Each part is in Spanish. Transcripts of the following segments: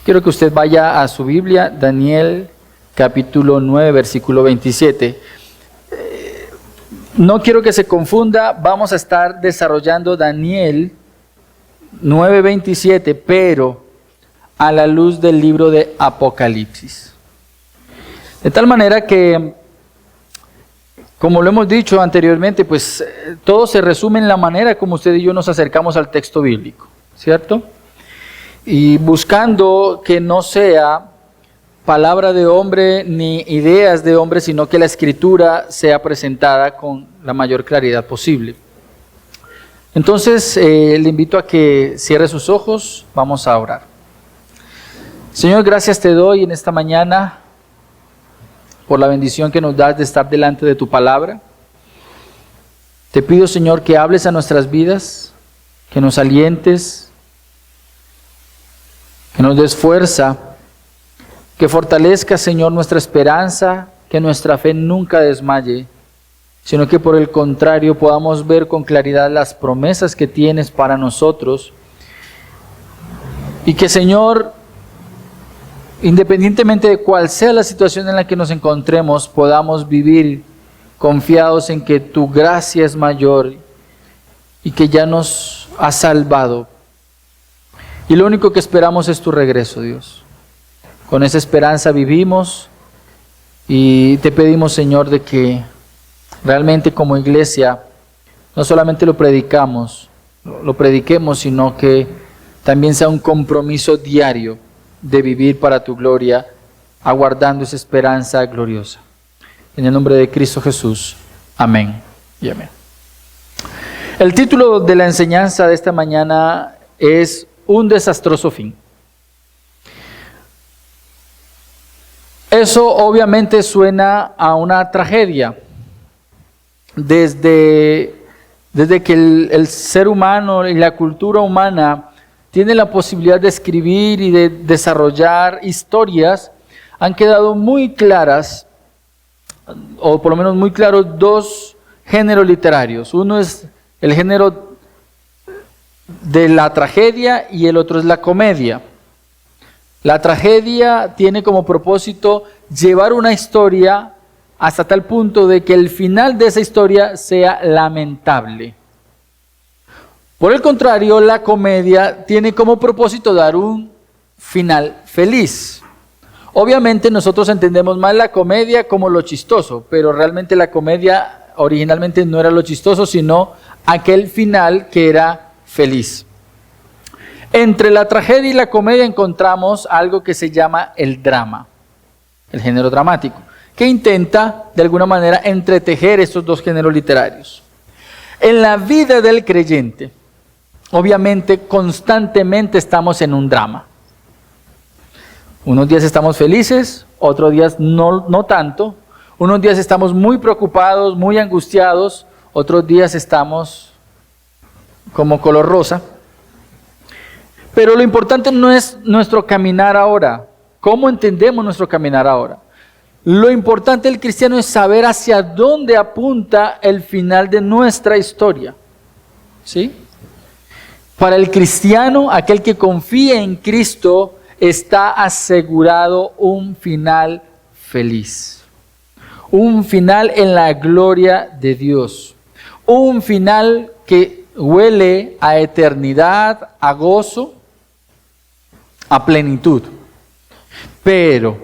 Quiero que usted vaya a su Biblia, Daniel capítulo 9, versículo 27. No quiero que se confunda, vamos a estar desarrollando Daniel 9:27, pero a la luz del libro de Apocalipsis. De tal manera que, como lo hemos dicho anteriormente, pues todo se resume en la manera como usted y yo nos acercamos al texto bíblico, ¿cierto? Y buscando que no sea palabra de hombre ni ideas de hombre, sino que la Escritura sea presentada con la mayor claridad posible. Entonces, le invito a que cierre sus ojos, vamos a orar. Señor, gracias te doy en esta mañana por la bendición que nos das de estar delante de tu palabra. Te pido, Señor, que hables a nuestras vidas, que nos alientes, que nos des fuerza, que fortalezca, Señor, nuestra esperanza, que nuestra fe nunca desmaye, sino que por el contrario podamos ver con claridad las promesas que tienes para nosotros. Y que, Señor, independientemente de cuál sea la situación en la que nos encontremos, podamos vivir confiados en que tu gracia es mayor y que ya nos has salvado. Y lo único que esperamos es tu regreso, Dios. Con esa esperanza vivimos y te pedimos, Señor, de que realmente como iglesia no solamente lo prediquemos, sino que también sea un compromiso diario de vivir para tu gloria, aguardando esa esperanza gloriosa. En el nombre de Cristo Jesús. Amén y amén. El título de la enseñanza de esta mañana es Un desastroso fin. Eso obviamente suena a una tragedia. Desde que el ser humano y la cultura humana tiene la posibilidad de escribir y de desarrollar historias, han quedado muy claras, o por lo menos muy claros, dos géneros literarios. Uno es el género de la tragedia y el otro es la comedia. La tragedia tiene como propósito llevar una historia hasta tal punto de que el final de esa historia sea lamentable. Por el contrario, la comedia tiene como propósito dar un final feliz. Obviamente nosotros entendemos más la comedia como lo chistoso, pero realmente la comedia originalmente no era lo chistoso, sino aquel final que era feliz. Entre la tragedia y la comedia encontramos algo que se llama el drama, el género dramático, que intenta de alguna manera entretejer estos dos géneros literarios. En la vida del creyente, obviamente constantemente estamos en un drama. Unos días estamos felices, otros días no tanto. Unos días estamos muy preocupados, muy angustiados, otros días estamos como color rosa. Pero lo importante no es nuestro caminar ahora. ¿Cómo entendemos nuestro caminar ahora? Lo importante del cristiano es saber hacia dónde apunta el final de nuestra historia. ¿Sí? Para el cristiano, aquel que confía en Cristo, está asegurado un final feliz. Un final en la gloria de Dios. Un final que huele a eternidad, a gozo, a plenitud. Pero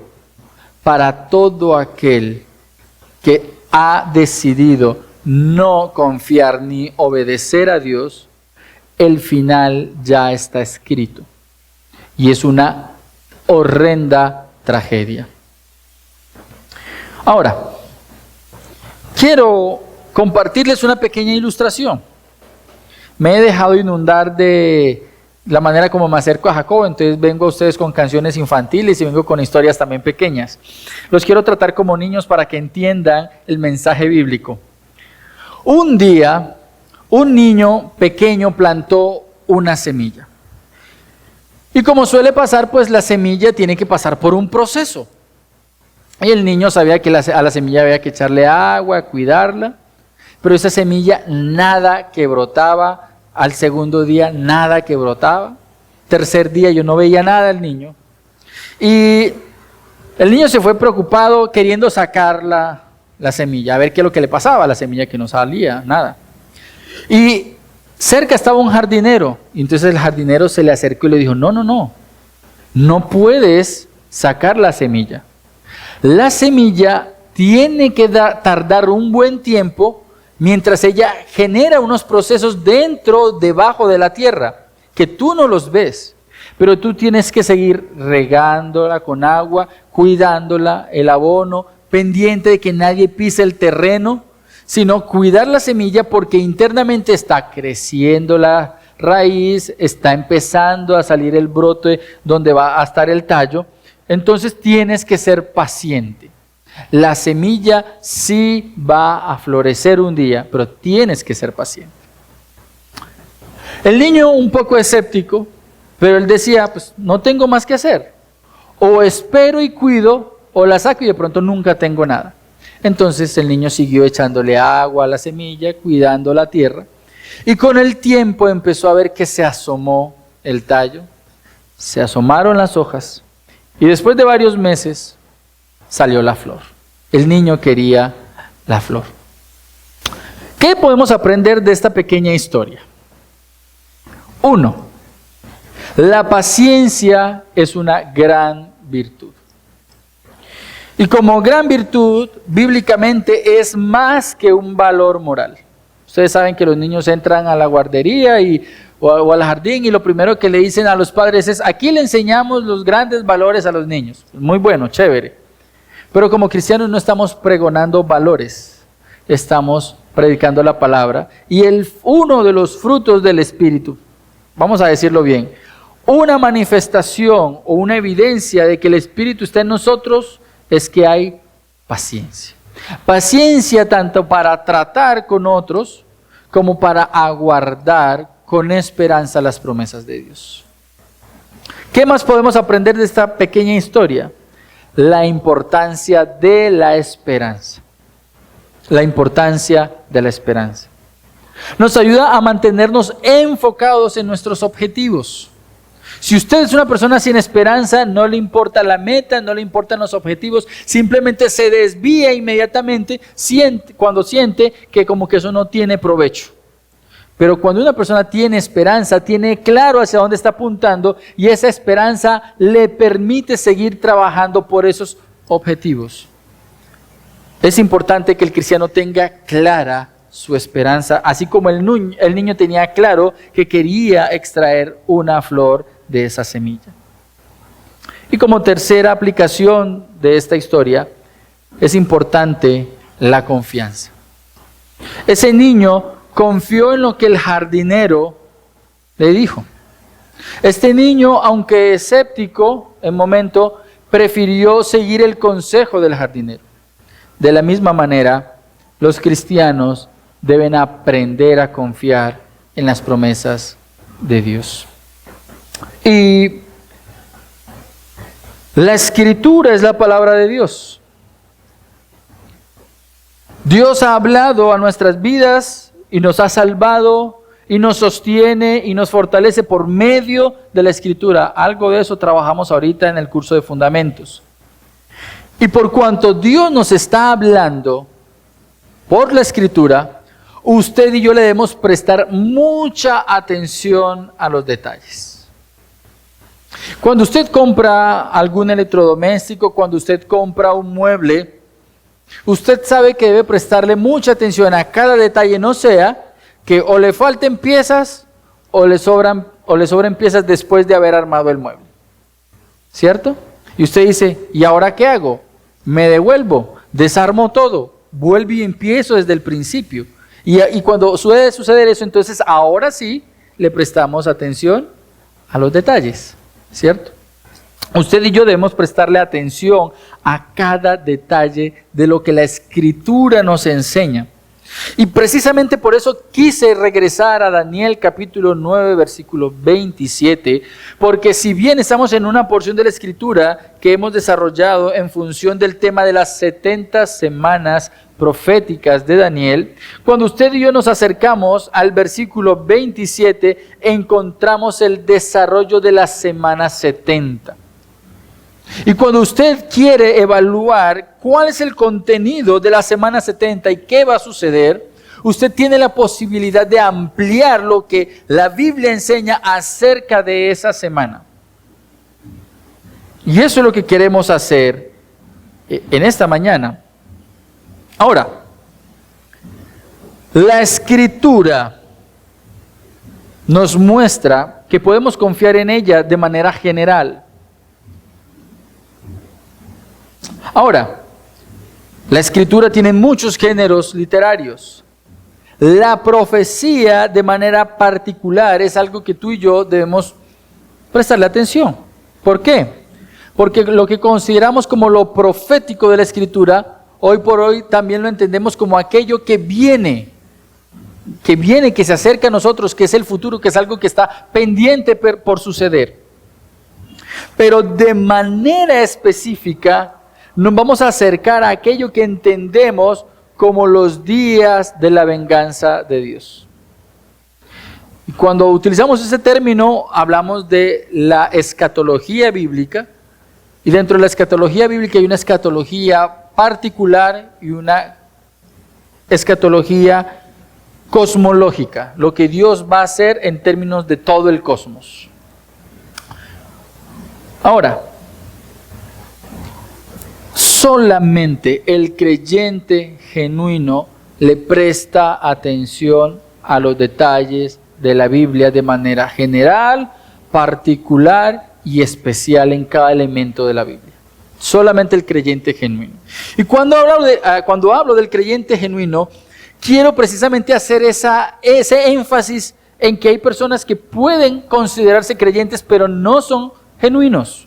para todo aquel que ha decidido no confiar ni obedecer a Dios, el final ya está escrito. Y es una horrenda tragedia. Ahora, quiero compartirles una pequeña ilustración. Me he dejado inundar de la manera como me acerco a Jacob, entonces vengo a ustedes con canciones infantiles y vengo con historias también pequeñas. Los quiero tratar como niños para que entiendan el mensaje bíblico. Un día, un niño pequeño plantó una semilla. Y como suele pasar, pues la semilla tiene que pasar por un proceso. Y el niño sabía que a la semilla había que echarle agua, cuidarla, pero esa semilla nada que brotaba. Al segundo día nada que brotaba. Tercer día yo no veía nada del niño. Y el niño se fue preocupado queriendo sacar la semilla, a ver qué es lo que le pasaba a la semilla, que no salía, nada. Y cerca estaba un jardinero, y entonces el jardinero se le acercó y le dijo, no puedes sacar la semilla. La semilla tiene que tardar un buen tiempo mientras ella genera unos procesos debajo de la tierra, que tú no los ves, pero tú tienes que seguir regándola con agua, cuidándola, el abono, pendiente de que nadie pise el terreno, sino cuidar la semilla porque internamente está creciendo la raíz, está empezando a salir el brote donde va a estar el tallo. Entonces tienes que ser paciente. La semilla sí va a florecer un día, pero tienes que ser paciente. El niño un poco escéptico, pero él decía, pues no tengo más que hacer. O espero y cuido, o la saco y de pronto nunca tengo nada. Entonces el niño siguió echándole agua a la semilla, cuidando la tierra. Y con el tiempo empezó a ver que se asomó el tallo, se asomaron las hojas. Y después de varios meses salió la flor. El niño quería la flor. ¿Qué podemos aprender de esta pequeña historia? 1. La paciencia es una gran virtud. Y como gran virtud, bíblicamente es más que un valor moral. Ustedes saben que los niños entran a la guardería o al jardín y lo primero que le dicen a los padres es, aquí le enseñamos los grandes valores a los niños. Muy bueno, chévere. Pero como cristianos no estamos pregonando valores, estamos predicando la palabra. Y uno de los frutos del Espíritu, vamos a decirlo bien, una manifestación o una evidencia de que el Espíritu está en nosotros es que hay paciencia. Paciencia tanto para tratar con otros como para aguardar con esperanza las promesas de Dios. ¿Qué más podemos aprender de esta pequeña historia? La importancia de la esperanza. La importancia de la esperanza. Nos ayuda a mantenernos enfocados en nuestros objetivos. Si usted es una persona sin esperanza, no le importa la meta, no le importan los objetivos, simplemente se desvía inmediatamente cuando siente que como que eso no tiene provecho. Pero cuando una persona tiene esperanza, tiene claro hacia dónde está apuntando y esa esperanza le permite seguir trabajando por esos objetivos. Es importante que el cristiano tenga clara su esperanza, así como el niño tenía claro que quería extraer una flor de esa semilla. Y como tercera aplicación de esta historia, es importante la confianza. Ese niño confió en lo que el jardinero le dijo. Este niño, aunque escéptico en momento, prefirió seguir el consejo del jardinero. De la misma manera, los cristianos deben aprender a confiar en las promesas de Dios. Y la Escritura es la palabra de Dios. Dios ha hablado a nuestras vidas y nos ha salvado y nos sostiene y nos fortalece por medio de la Escritura. Algo de eso trabajamos ahorita en el curso de Fundamentos. Y por cuanto Dios nos está hablando por la Escritura, usted y yo le debemos prestar mucha atención a los detalles. Cuando usted compra algún electrodoméstico, cuando usted compra un mueble, usted sabe que debe prestarle mucha atención a cada detalle, no sea que o le falten piezas o le sobren piezas después de haber armado el mueble. ¿Cierto? Y usted dice, ¿y ahora qué hago? Me devuelvo, desarmo todo, vuelvo y empiezo desde el principio. Y cuando suele suceder eso, entonces ahora sí le prestamos atención a los detalles, ¿cierto? Usted y yo debemos prestarle atención a cada detalle de lo que la Escritura nos enseña. Y precisamente por eso quise regresar a Daniel capítulo 9, versículo 27, porque si bien estamos en una porción de la Escritura que hemos desarrollado en función del tema de las 70 semanas proféticas de Daniel, cuando usted y yo nos acercamos al versículo 27, encontramos el desarrollo de la semana 70. Y cuando usted quiere evaluar cuál es el contenido de la semana 70 y qué va a suceder, usted tiene la posibilidad de ampliar lo que la Biblia enseña acerca de esa semana. Y eso es lo que queremos hacer en esta mañana. Ahora, la Escritura nos muestra que podemos confiar en ella de manera general. Ahora, la Escritura tiene muchos géneros literarios. La profecía de manera particular es algo que tú y yo debemos prestarle atención. ¿Por qué? Porque lo que consideramos como lo profético de la Escritura, hoy por hoy también lo entendemos como aquello que viene, que se acerca a nosotros, que es el futuro, que es algo que está pendiente por suceder. Pero de manera específica nos vamos a acercar a aquello que entendemos como los días de la venganza de Dios. Y cuando utilizamos ese término, hablamos de la escatología bíblica, y dentro de la escatología bíblica hay una escatología particular y una escatología cosmológica, lo que Dios va a hacer en términos de todo el cosmos. Ahora, solamente el creyente genuino le presta atención a los detalles de la Biblia de manera general, particular y especial en cada elemento de la Biblia. Solamente el creyente genuino. Y cuando hablo del creyente genuino, quiero precisamente hacer ese énfasis en que hay personas que pueden considerarse creyentes, pero no son genuinos.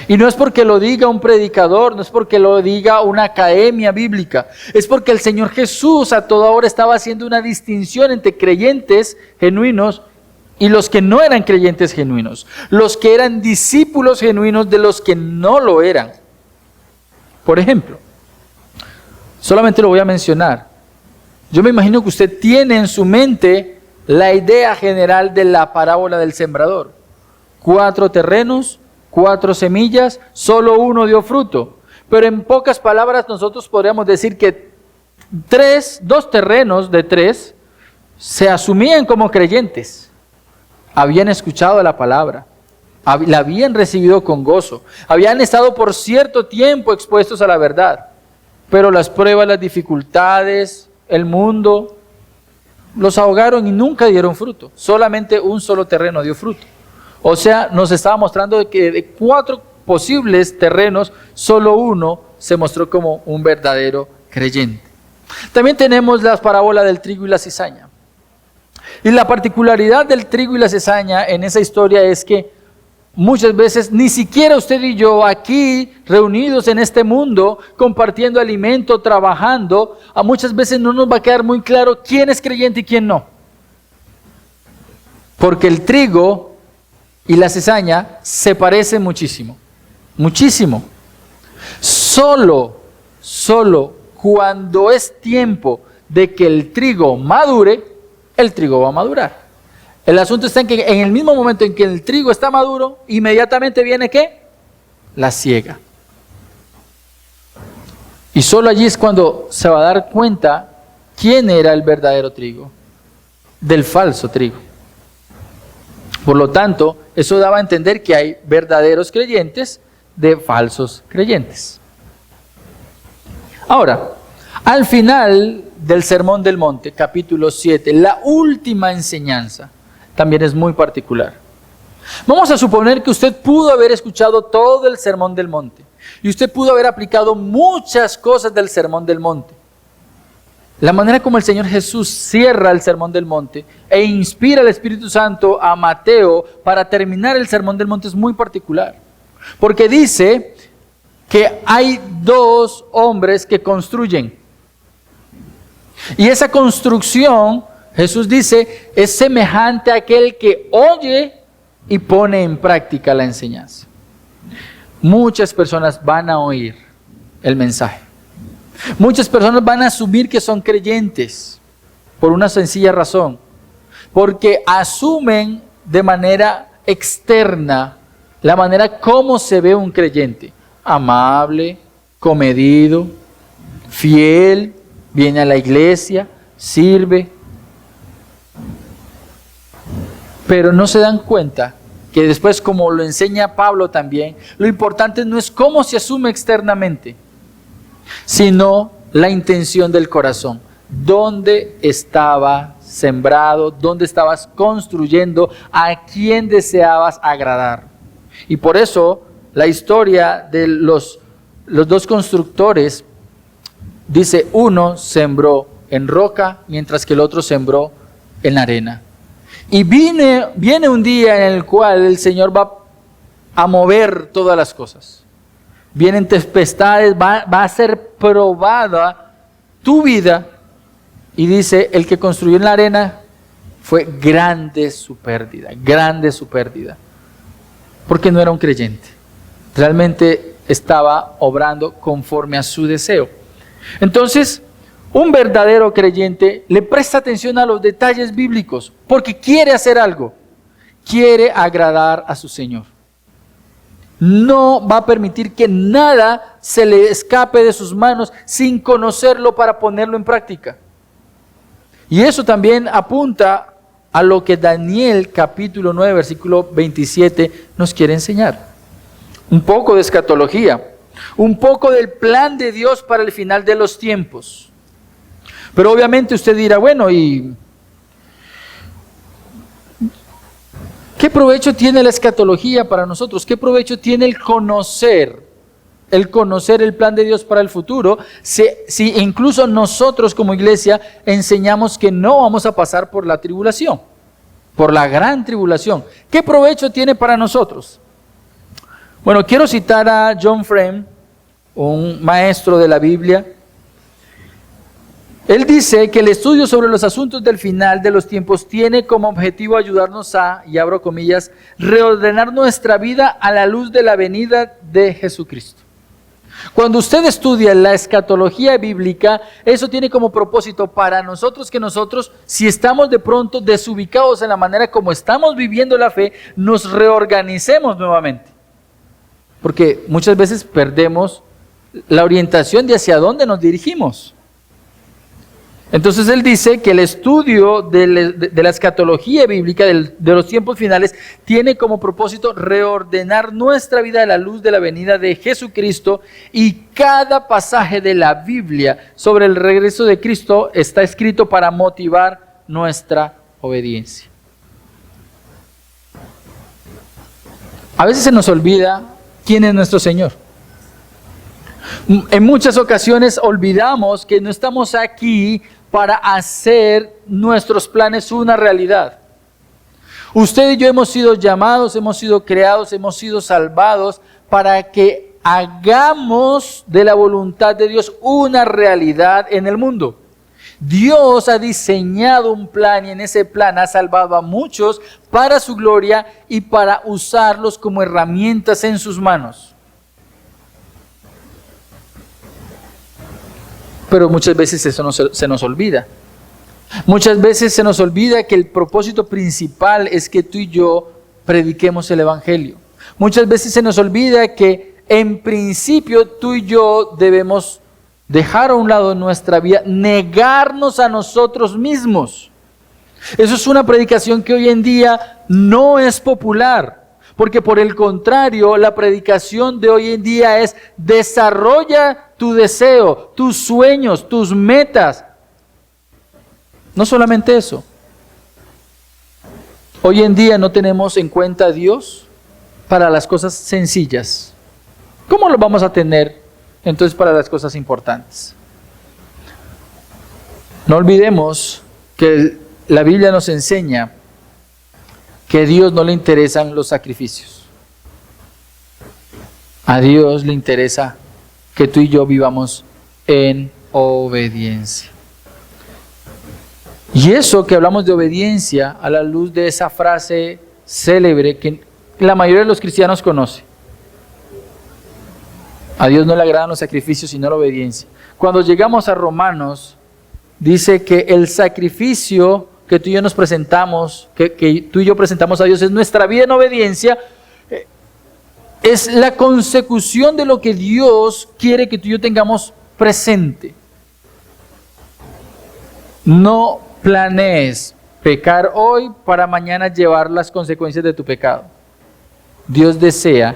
Y no es porque lo diga un predicador, no es porque lo diga una academia bíblica, es porque el Señor Jesús a toda hora estaba haciendo una distinción entre creyentes genuinos y los que no eran creyentes genuinos, los que eran discípulos genuinos de los que no lo eran. Por ejemplo, solamente lo voy a mencionar. Yo me imagino que usted tiene en su mente la idea general de la parábola del sembrador. 4 terrenos, 4 semillas, solo uno dio fruto. Pero en pocas palabras nosotros podríamos decir que 2 terrenos de 3 se asumían como creyentes. Habían escuchado la palabra, la habían recibido con gozo, habían estado por cierto tiempo expuestos a la verdad, pero las pruebas, las dificultades, el mundo, los ahogaron y nunca dieron fruto. Solamente un solo terreno dio fruto. O sea, nos estaba mostrando que de 4 posibles terrenos, solo uno se mostró como un verdadero creyente. También tenemos las parábolas del trigo y la cizaña. Y la particularidad del trigo y la cizaña en esa historia es que muchas veces ni siquiera usted y yo aquí reunidos en este mundo, compartiendo alimento, trabajando, a muchas veces no nos va a quedar muy claro quién es creyente y quién no. Porque el trigo y la cizaña se parecen muchísimo, muchísimo. Solo cuando es tiempo de que el trigo madure, el trigo va a madurar. El asunto está en que en el mismo momento en que el trigo está maduro, inmediatamente viene ¿qué? La siega. Y solo allí es cuando se va a dar cuenta quién era el verdadero trigo del falso trigo. Por lo tanto, eso daba a entender que hay verdaderos creyentes de falsos creyentes. Ahora, al final del Sermón del Monte, capítulo 7, la última enseñanza también es muy particular. Vamos a suponer que usted pudo haber escuchado todo el Sermón del Monte y usted pudo haber aplicado muchas cosas del Sermón del Monte. La manera como el Señor Jesús cierra el Sermón del Monte e inspira al Espíritu Santo a Mateo para terminar el Sermón del Monte es muy particular. Porque dice que hay 2 hombres que construyen. Y esa construcción, Jesús dice, es semejante a aquel que oye y pone en práctica la enseñanza. Muchas personas van a oír el mensaje. Muchas personas van a asumir que son creyentes por una sencilla razón. Porque asumen de manera externa la manera como se ve un creyente. Amable, comedido, fiel, viene a la iglesia, sirve. Pero no se dan cuenta que después, como lo enseña Pablo también, lo importante no es cómo se asume externamente, sino la intención del corazón. ¿Dónde estaba sembrado? ¿Dónde estabas construyendo? ¿A quién deseabas agradar? Y por eso la historia de los dos constructores dice, uno sembró en roca, mientras que el otro sembró en arena. Y viene un día en el cual el Señor va a mover todas las cosas. Vienen tempestades, va a ser probada tu vida. Y dice, el que construyó en la arena, fue grande su pérdida, porque no era un creyente. Realmente estaba obrando conforme a su deseo. Entonces, un verdadero creyente le presta atención a los detalles bíblicos porque quiere hacer algo, quiere agradar a su Señor. No va a permitir que nada se le escape de sus manos sin conocerlo para ponerlo en práctica. Y eso también apunta a lo que Daniel capítulo 9 versículo 27 nos quiere enseñar. Un poco de escatología, un poco del plan de Dios para el final de los tiempos. Pero obviamente usted dirá, bueno, ¿y qué provecho tiene la escatología para nosotros? ¿Qué provecho tiene el conocer el plan de Dios para el futuro, si incluso nosotros como iglesia enseñamos que no vamos a pasar por la tribulación, por la gran tribulación? ¿Qué provecho tiene para nosotros? Bueno, quiero citar a John Frame, un maestro de la Biblia. Él dice que el estudio sobre los asuntos del final de los tiempos tiene como objetivo ayudarnos a, y abro comillas, reordenar nuestra vida a la luz de la venida de Jesucristo. Cuando usted estudia la escatología bíblica, eso tiene como propósito para nosotros que nosotros, si estamos de pronto desubicados en la manera como estamos viviendo la fe, nos reorganicemos nuevamente. Porque muchas veces perdemos la orientación de hacia dónde nos dirigimos. Entonces él dice que el estudio de la escatología bíblica de los tiempos finales tiene como propósito reordenar nuestra vida a la luz de la venida de Jesucristo, y cada pasaje de la Biblia sobre el regreso de Cristo está escrito para motivar nuestra obediencia. A veces se nos olvida quién es nuestro Señor. En muchas ocasiones olvidamos que no estamos aquí para hacer nuestros planes una realidad. Usted y yo hemos sido llamados, hemos sido creados, hemos sido salvados para que hagamos de la voluntad de Dios una realidad en el mundo. Dios ha diseñado un plan y en ese plan ha salvado a muchos para su gloria y para usarlos como herramientas en sus manos. Pero muchas veces eso se nos olvida. Muchas veces se nos olvida que el propósito principal es que tú y yo prediquemos el Evangelio. Muchas veces se nos olvida que en principio tú y yo debemos dejar a un lado nuestra vida, negarnos a nosotros mismos. Eso es una predicación que hoy en día no es popular. Porque por el contrario, la predicación de hoy en día es: desarrolla tu deseo, tus sueños, tus metas. No solamente eso. Hoy en día no tenemos en cuenta a Dios para las cosas sencillas. ¿Cómo lo vamos a tener entonces para las cosas importantes? No olvidemos que la Biblia nos enseña que a Dios no le interesan los sacrificios. A Dios le interesa que tú y yo vivamos en obediencia. Y eso que hablamos de obediencia a la luz de esa frase célebre que la mayoría de los cristianos conoce. A Dios no le agradan los sacrificios, sino la obediencia. Cuando llegamos a Romanos, dice que el sacrificio que tú y yo nos presentamos, que tú y yo presentamos a Dios, es nuestra vida en obediencia. es la consecución de lo que Dios quiere que tú y yo tengamos presente. No planees pecar hoy para mañana llevar las consecuencias de tu pecado. Dios desea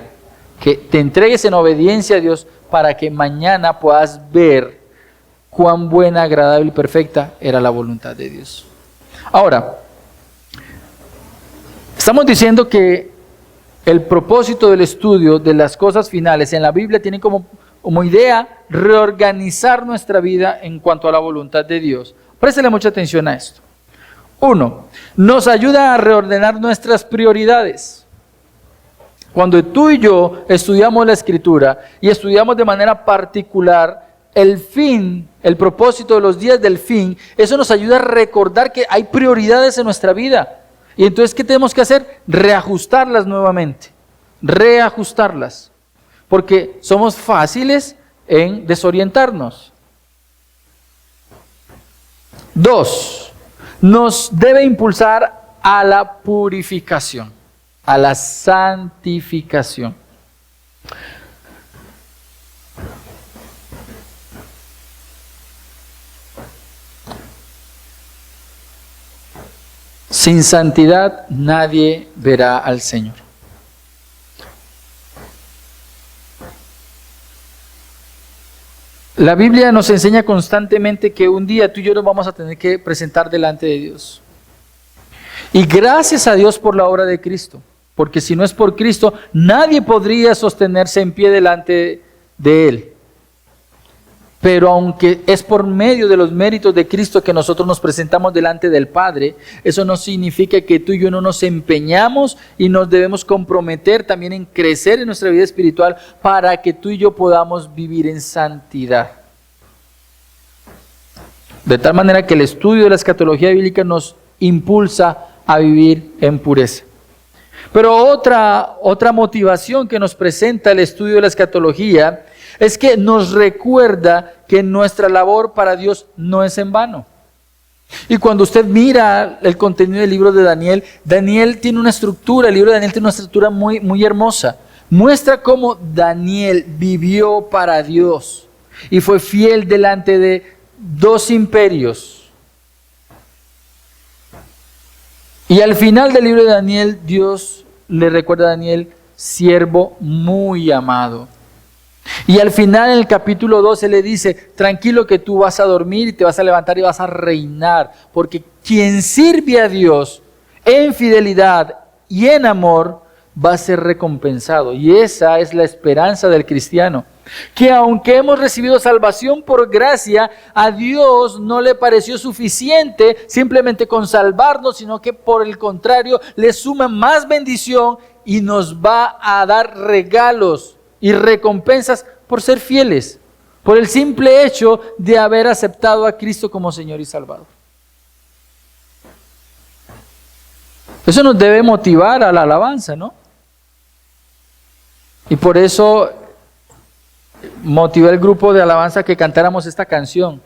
que te entregues en obediencia a Dios para que mañana puedas ver cuán buena, agradable y perfecta era la voluntad de Dios. Ahora, estamos diciendo que el propósito del estudio de las cosas finales en la Biblia tiene como idea reorganizar nuestra vida en cuanto a la voluntad de Dios. Préstele mucha atención a esto. 1. Nos ayuda a reordenar nuestras prioridades. Cuando tú y yo estudiamos la Escritura y estudiamos de manera particular el fin, el propósito de los días del fin, eso nos ayuda a recordar que hay prioridades en nuestra vida. Y entonces, ¿qué tenemos que hacer? Reajustarlas nuevamente. Reajustarlas. Porque somos fáciles en desorientarnos. 2. Nos debe impulsar a la purificación, a la santificación. Sin santidad nadie verá al Señor. La Biblia nos enseña constantemente que un día tú y yo nos vamos a tener que presentar delante de Dios. Y gracias a Dios por la obra de Cristo, porque si no es por Cristo, nadie podría sostenerse en pie delante de Él. Pero aunque es por medio de los méritos de Cristo que nosotros nos presentamos delante del Padre, eso no significa que tú y yo no nos empeñamos y nos debemos comprometer también en crecer en nuestra vida espiritual para que tú y yo podamos vivir en santidad. De tal manera que el estudio de la escatología bíblica nos impulsa a vivir en pureza. Pero otra motivación que nos presenta el estudio de la escatología es que nos recuerda que nuestra labor para Dios no es en vano. Y cuando usted mira el contenido del libro de Daniel, Daniel tiene una estructura, el libro de Daniel tiene una estructura muy, muy hermosa. Muestra cómo Daniel vivió para Dios y fue fiel delante de 2 imperios. Y al final del libro de Daniel, Dios le recuerda a Daniel, siervo muy amado. Y al final, en el capítulo 12, le dice, tranquilo que tú vas a dormir y te vas a levantar y vas a reinar, porque quien sirve a Dios en fidelidad y en amor va a ser recompensado. Y esa es la esperanza del cristiano, que aunque hemos recibido salvación por gracia, a Dios no le pareció suficiente simplemente con salvarnos, sino que por el contrario le suma más bendición y nos va a dar regalos y recompensas por ser fieles, por el simple hecho de haber aceptado a Cristo como Señor y Salvador. Eso nos debe motivar a la alabanza, ¿no? Y por eso motivé al grupo de alabanza que cantáramos esta canción.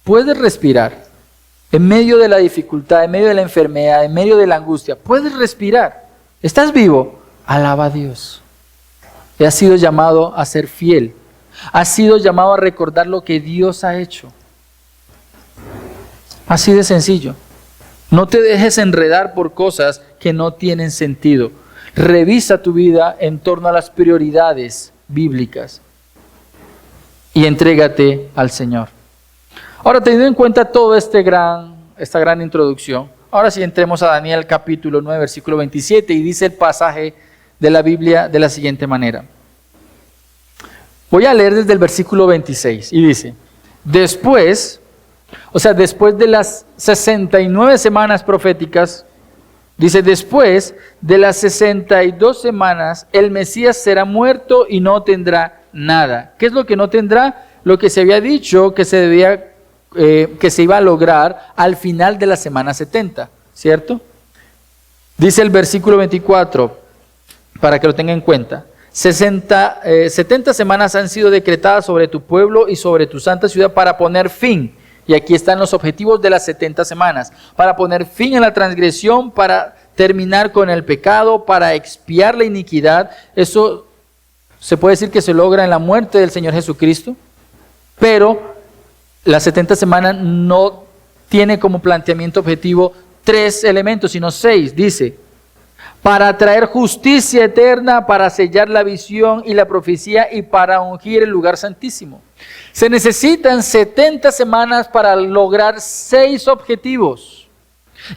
Puedes respirar en medio de la dificultad, en medio de la enfermedad, en medio de la angustia. Puedes respirar. ¿Estás vivo? Alaba a Dios. Has sido llamado a ser fiel. Has sido llamado a recordar lo que Dios ha hecho. Así de sencillo. No te dejes enredar por cosas que no tienen sentido. Revisa tu vida en torno a las prioridades bíblicas y entrégate al Señor. Ahora, teniendo en cuenta toda esta gran introducción, ahora sí entremos a Daniel capítulo 9, versículo 27, y dice el pasaje de la Biblia de la siguiente manera. Voy a leer desde el versículo 26 y dice, después de las 69 semanas proféticas, dice, después de las 62 semanas, el Mesías será muerto y no tendrá nada. ¿Qué es lo que no tendrá? Lo que se había dicho que se iba a lograr al final de la semana 70, ¿cierto? Dice el versículo 24, para que lo tenga en cuenta. 70 semanas han sido decretadas sobre tu pueblo y sobre tu santa ciudad para poner fin. Y aquí están los objetivos de las 70 semanas. Para poner fin a la transgresión, para terminar con el pecado, para expiar la iniquidad. Eso se puede decir que se logra en la muerte del Señor Jesucristo, pero las 70 semanas no tiene como planteamiento objetivo 3 elementos, sino 6. Dice, para traer justicia eterna, para sellar la visión y la profecía y para ungir el lugar santísimo. Se necesitan 70 semanas para lograr 6 objetivos.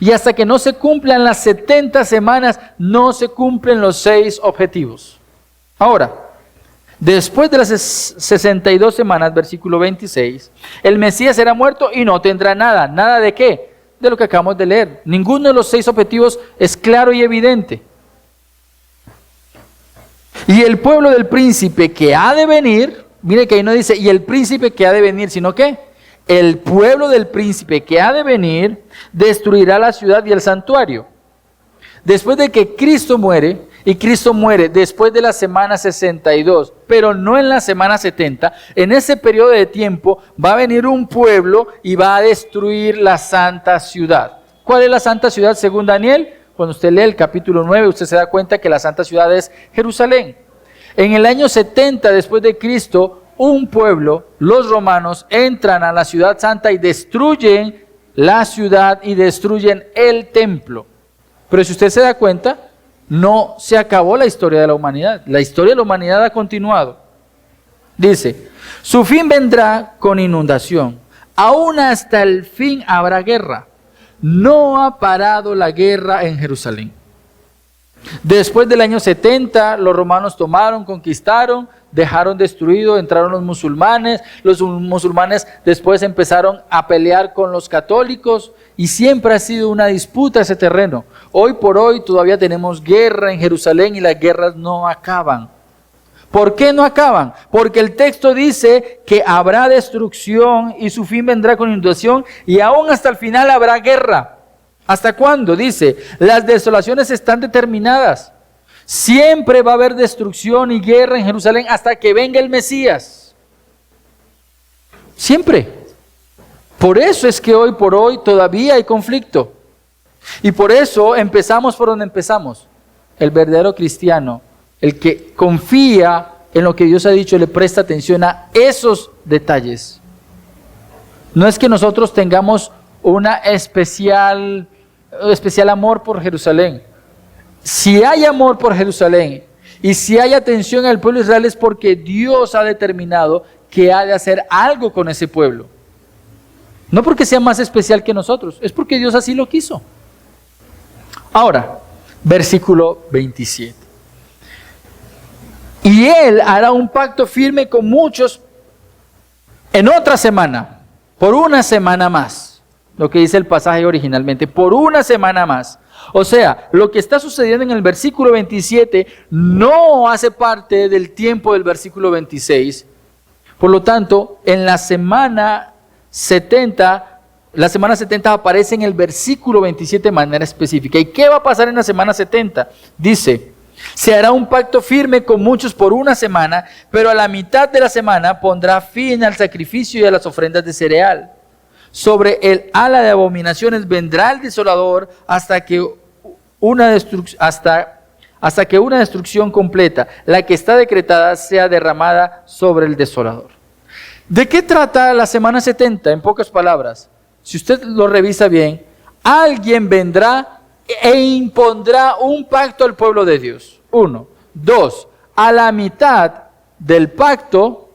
Y hasta que no se cumplan las 70 semanas, no se cumplen los 6 objetivos. Ahora, después de las 62 semanas, versículo 26, el Mesías será muerto y no tendrá nada. ¿Nada de qué? De lo que acabamos de leer. Ninguno de los 6 objetivos es claro y evidente. Y el pueblo del príncipe que ha de venir, mire que ahí no dice, y el príncipe que ha de venir, sino que el pueblo del príncipe que ha de venir destruirá la ciudad y el santuario. Después de que Cristo muere, y Cristo muere después de la semana 62, pero no en la semana 70, en ese periodo de tiempo va a venir un pueblo y va a destruir la santa ciudad. ¿Cuál es la santa ciudad según Daniel? Cuando usted lee el capítulo 9, usted se da cuenta que la santa ciudad es Jerusalén. En el año 70 después de Cristo, un pueblo, los romanos, entran a la ciudad santa y destruyen la ciudad y destruyen el templo. Pero si usted se da cuenta, no se acabó la historia de la humanidad. La historia de la humanidad ha continuado. Dice, su fin vendrá con inundación. Aún hasta el fin habrá guerra. No ha parado la guerra en Jerusalén. Después del año 70, los romanos tomaron, conquistaron, dejaron destruido, entraron los musulmanes después empezaron a pelear con los católicos y siempre ha sido una disputa ese terreno. Hoy por hoy todavía tenemos guerra en Jerusalén y las guerras no acaban. ¿Por qué no acaban? Porque el texto dice que habrá destrucción y su fin vendrá con inundación y aún hasta el final habrá guerra. ¿Hasta cuándo? Dice, las desolaciones están determinadas. Siempre va a haber destrucción y guerra en Jerusalén hasta que venga el Mesías. Siempre. Por eso es que hoy por hoy todavía hay conflicto. Y por eso empezamos por donde empezamos. El verdadero cristiano, el que confía en lo que Dios ha dicho, le presta atención a esos detalles. No es que nosotros tengamos una especial amor por Jerusalén. Si hay amor por Jerusalén y si hay atención al pueblo de Israel es porque Dios ha determinado que ha de hacer algo con ese pueblo. No porque sea más especial que nosotros, es porque Dios así lo quiso. Ahora, versículo 27. Y Él hará un pacto firme con muchos en otra semana, por una semana más. Lo que dice el pasaje originalmente, por una semana más. O sea, lo que está sucediendo en el versículo 27 no hace parte del tiempo del versículo 26. Por lo tanto, en la semana 70 aparece en el versículo 27 de manera específica. ¿Y qué va a pasar en la semana 70? Dice, se hará un pacto firme con muchos por una semana, pero a la mitad de la semana pondrá fin al sacrificio y a las ofrendas de cereal. Sobre el ala de abominaciones vendrá el desolador hasta que una destrucción completa, la que está decretada, sea derramada sobre el desolador. ¿De qué trata la semana 70? En pocas palabras, si usted lo revisa bien, alguien vendrá e impondrá un pacto al pueblo de Dios. 1. 2. A la mitad del pacto,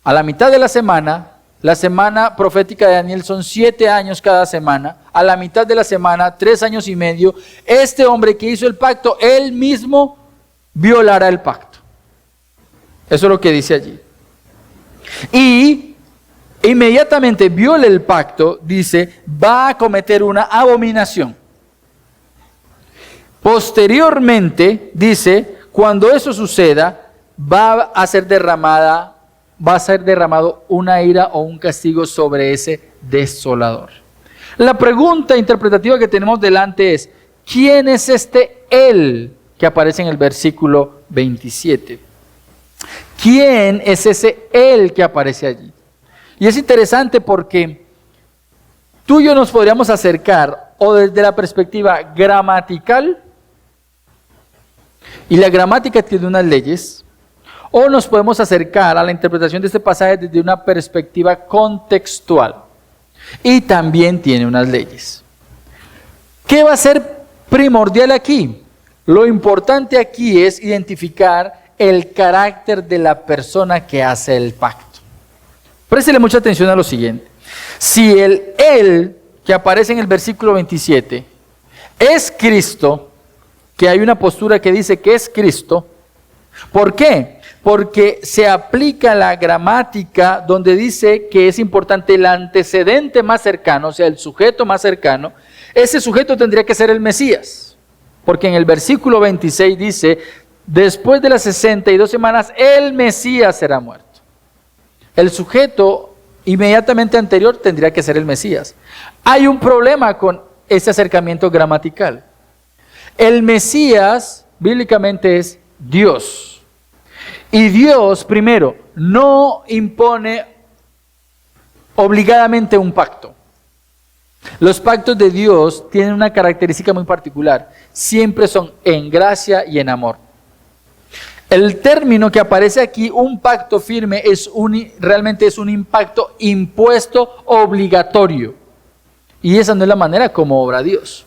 a la mitad de la semana profética de Daniel son 7 años cada semana. A la mitad de la semana, 3 años y medio, este hombre que hizo el pacto, él mismo violará el pacto. Eso es lo que dice allí. Y inmediatamente viole el pacto, dice, va a cometer una abominación. Posteriormente, dice, cuando eso suceda, va a ser derramado una ira o un castigo sobre ese desolador. La pregunta interpretativa que tenemos delante es, ¿quién es este él que aparece en el versículo 27? ¿Quién es ese él que aparece allí? Y es interesante porque tú y yo nos podríamos acercar o desde la perspectiva gramatical, y la gramática tiene unas leyes, o nos podemos acercar a la interpretación de este pasaje desde una perspectiva contextual. Y también tiene unas leyes. ¿Qué va a ser primordial aquí? Lo importante aquí es identificar el carácter de la persona que hace el pacto. Préstele mucha atención a lo siguiente. Si el Él que aparece en el versículo 27 es Cristo, que hay una postura que dice que es Cristo, ¿por qué? Porque se aplica la gramática donde dice que es importante el antecedente más cercano, o sea, el sujeto más cercano. Ese sujeto tendría que ser el Mesías, porque en el versículo 26 dice, después de las 62 semanas, el Mesías será muerto. El sujeto inmediatamente anterior tendría que ser el Mesías. Hay un problema con ese acercamiento gramatical. El Mesías, bíblicamente, es Dios. Y Dios, primero, no impone obligadamente un pacto. Los pactos de Dios tienen una característica muy particular. Siempre son en gracia y en amor. El término que aparece aquí, un pacto firme, realmente es un impacto impuesto obligatorio. Y esa no es la manera como obra Dios.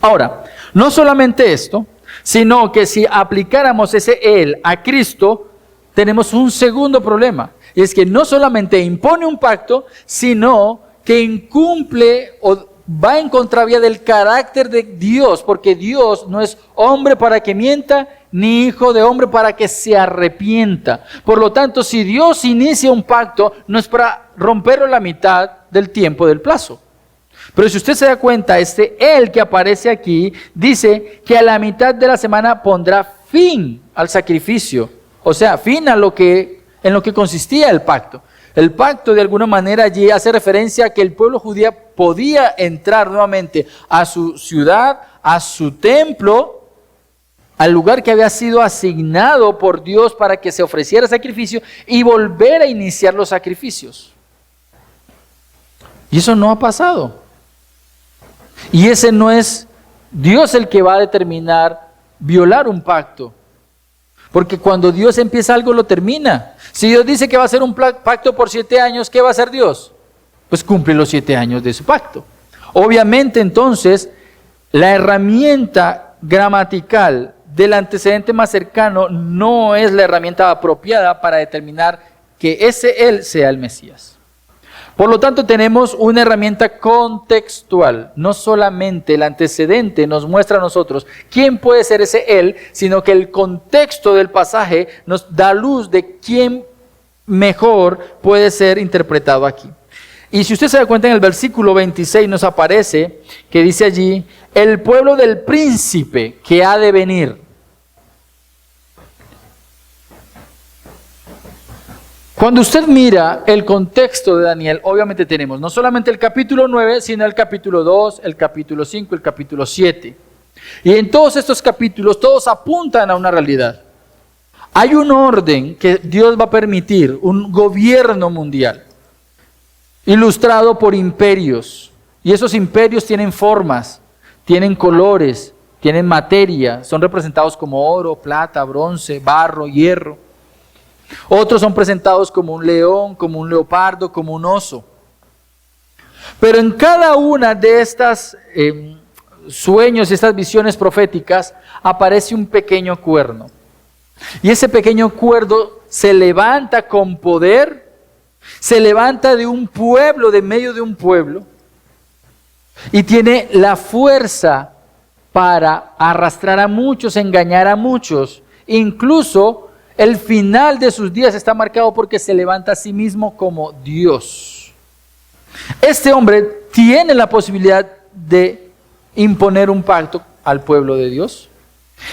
Ahora, no solamente esto, sino que si aplicáramos ese Él a Cristo, tenemos un segundo problema. Y es que no solamente impone un pacto, sino que incumple o va en contravía del carácter de Dios, porque Dios no es hombre para que mienta, ni hijo de hombre para que se arrepienta. Por lo tanto, si Dios inicia un pacto, no es para romperlo a la mitad del tiempo del plazo. Pero si usted se da cuenta, Él que aparece aquí, dice que a la mitad de la semana pondrá fin al sacrificio. O sea, fin en lo que consistía el pacto. El pacto de alguna manera allí hace referencia a que el pueblo judío podía entrar nuevamente a su ciudad, a su templo, al lugar que había sido asignado por Dios para que se ofreciera sacrificio y volver a iniciar los sacrificios. Y eso no ha pasado. Y ese no es Dios el que va a determinar violar un pacto. Porque cuando Dios empieza algo, lo termina. Si Dios dice que va a hacer un pacto por 7 años, ¿qué va a hacer Dios? Pues cumple los 7 años de su pacto. Obviamente, entonces, la herramienta gramatical del antecedente más cercano no es la herramienta apropiada para determinar que ese Él sea el Mesías. Por lo tanto, tenemos una herramienta contextual. No solamente el antecedente nos muestra a nosotros quién puede ser ese Él, sino que el contexto del pasaje nos da luz de quién mejor puede ser interpretado aquí. Y si usted se da cuenta, en el versículo 26 nos aparece que dice allí, el pueblo del príncipe que ha de venir. Cuando usted mira el contexto de Daniel, obviamente tenemos no solamente el capítulo 9, sino el capítulo 2, el capítulo 5, el capítulo 7. Y en todos estos capítulos, todos apuntan a una realidad. Hay un orden que Dios va a permitir, un gobierno mundial, ilustrado por imperios. Y esos imperios tienen formas, tienen colores, tienen materia, son representados como oro, plata, bronce, barro, hierro. Otros son presentados como un león, como un leopardo, como un oso. Pero en cada una de estas sueños, estas visiones proféticas, aparece un pequeño cuerno. Y ese pequeño cuerno se levanta con poder, se levanta de un pueblo, de medio de un pueblo, y tiene la fuerza para arrastrar a muchos, engañar a muchos, incluso el final de sus días está marcado porque se levanta a sí mismo como Dios. Este hombre tiene la posibilidad de imponer un pacto al pueblo de Dios.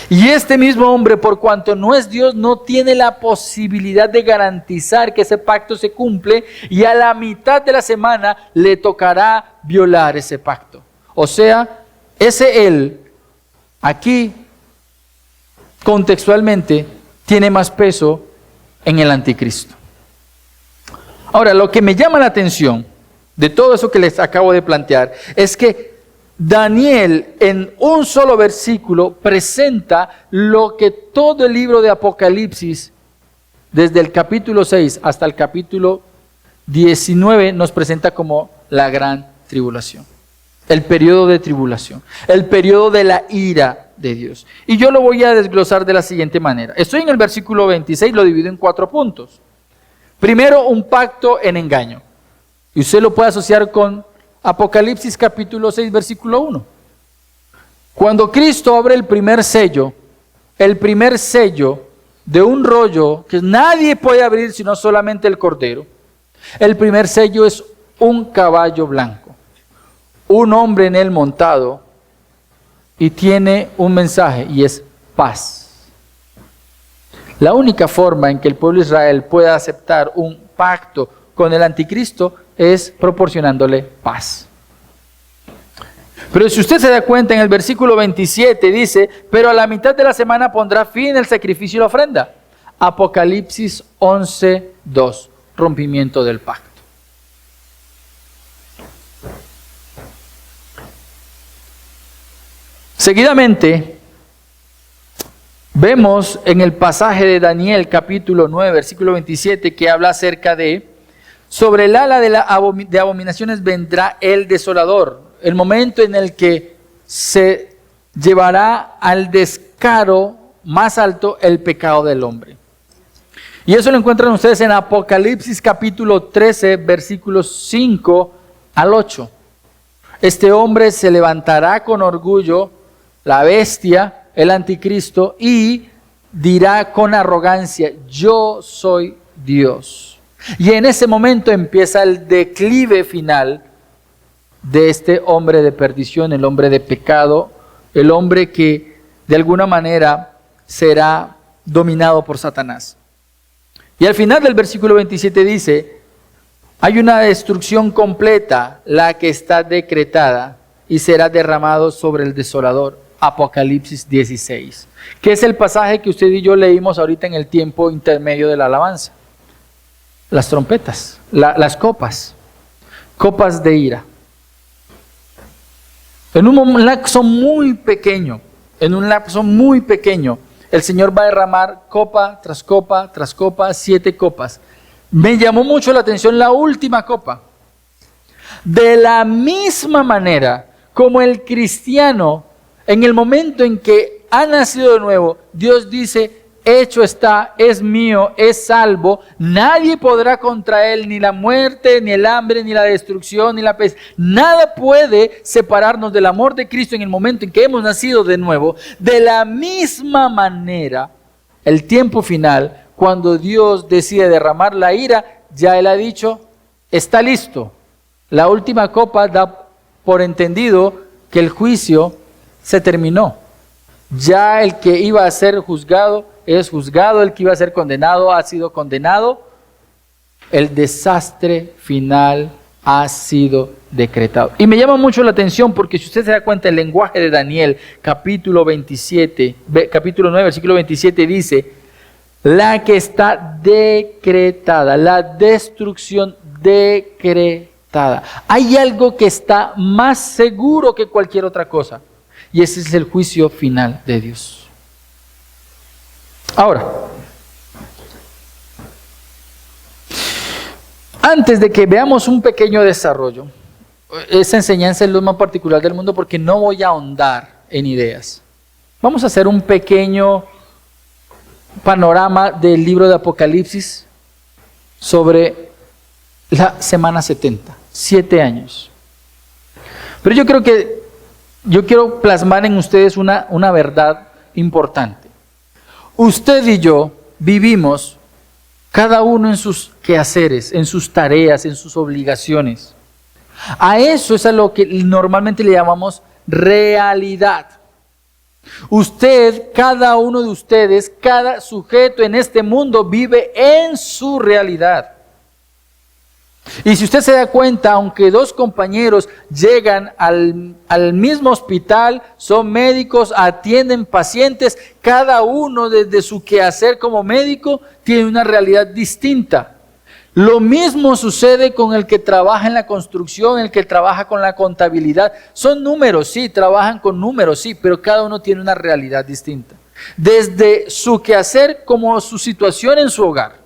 Y este mismo hombre, por cuanto no es Dios, no tiene la posibilidad de garantizar que ese pacto se cumple, y a la mitad de la semana le tocará violar ese pacto. O sea, ese Él, aquí, contextualmente, tiene más peso en el anticristo. Ahora, lo que me llama la atención de todo eso que les acabo de plantear es que Daniel en un solo versículo presenta lo que todo el libro de Apocalipsis desde el capítulo 6 hasta el capítulo 19, nos presenta como la gran tribulación. El periodo de tribulación, el periodo de la ira de Dios. Y yo lo voy a desglosar de la siguiente manera. Estoy en el versículo 26, lo divido en 4 puntos. Primero, un pacto en engaño. Y usted lo puede asociar con Apocalipsis capítulo 6, versículo 1. Cuando Cristo abre el primer sello de un rollo que nadie puede abrir sino solamente el Cordero, el primer sello es un caballo blanco, un hombre en él montado, y tiene un mensaje, y es paz. La única forma en que el pueblo de Israel pueda aceptar un pacto con el anticristo es proporcionándole paz. Pero si usted se da cuenta, en el versículo 27 dice, pero a la mitad de la semana pondrá fin el sacrificio y la ofrenda. Apocalipsis 11:2, rompimiento del pacto. Seguidamente, vemos en el pasaje de Daniel capítulo 9, versículo 27, que habla acerca de, sobre el ala de abominaciones vendrá el desolador, el momento en el que se llevará al descaro más alto el pecado del hombre. Y eso lo encuentran ustedes en Apocalipsis capítulo 13, versículos 5 al 8. Este hombre se levantará con orgullo, la bestia, el anticristo, y dirá con arrogancia, yo soy Dios. Y en ese momento empieza el declive final de este hombre de perdición, el hombre de pecado, el hombre que de alguna manera será dominado por Satanás. Y al final del versículo 27 dice, hay una destrucción completa, la que está decretada, y será derramado sobre el desolador. Apocalipsis 16, que es el pasaje que usted y yo leímos ahorita en el tiempo intermedio de la alabanza. Las trompetas, las copas de ira. En un lapso muy pequeño, el Señor va a derramar copa tras copa tras copa, 7 copas. Me llamó mucho la atención la última copa. De la misma manera como el cristiano, en el momento en que ha nacido de nuevo, Dios dice, hecho está, es mío, es salvo, nadie podrá contra él, ni la muerte, ni el hambre, ni la destrucción, ni la peste. Nada puede separarnos del amor de Cristo en el momento en que hemos nacido de nuevo. De la misma manera, el tiempo final, cuando Dios decide derramar la ira, ya Él ha dicho, está listo. La última copa da por entendido que el juicio se terminó. Ya el que iba a ser juzgado es juzgado, el que iba a ser condenado ha sido condenado. El desastre final ha sido decretado. Y me llama mucho la atención porque si usted se da cuenta, el lenguaje de Daniel, capítulo 9, versículo 27 dice, la que está decretada, la destrucción decretada. Hay algo que está más seguro que cualquier otra cosa. Y ese es el juicio final de Dios. Ahora, antes de que veamos un pequeño desarrollo, esa enseñanza es lo más particular del mundo porque no voy a ahondar en ideas. Vamos a hacer un pequeño panorama del libro de Apocalipsis sobre la semana 70, 7 años. Pero yo quiero plasmar en ustedes una verdad importante. Usted y yo vivimos cada uno en sus quehaceres, en sus tareas, en sus obligaciones. A eso es a lo que normalmente le llamamos realidad. Usted, cada uno de ustedes, cada sujeto en este mundo vive en su realidad. Y si usted se da cuenta, aunque 2 compañeros llegan al mismo hospital, son médicos, atienden pacientes, cada uno desde su quehacer como médico tiene una realidad distinta. Lo mismo sucede con el que trabaja en la construcción, el que trabaja con la contabilidad. Son números, sí, trabajan con números, sí, pero cada uno tiene una realidad distinta. Desde su quehacer como su situación en su hogar.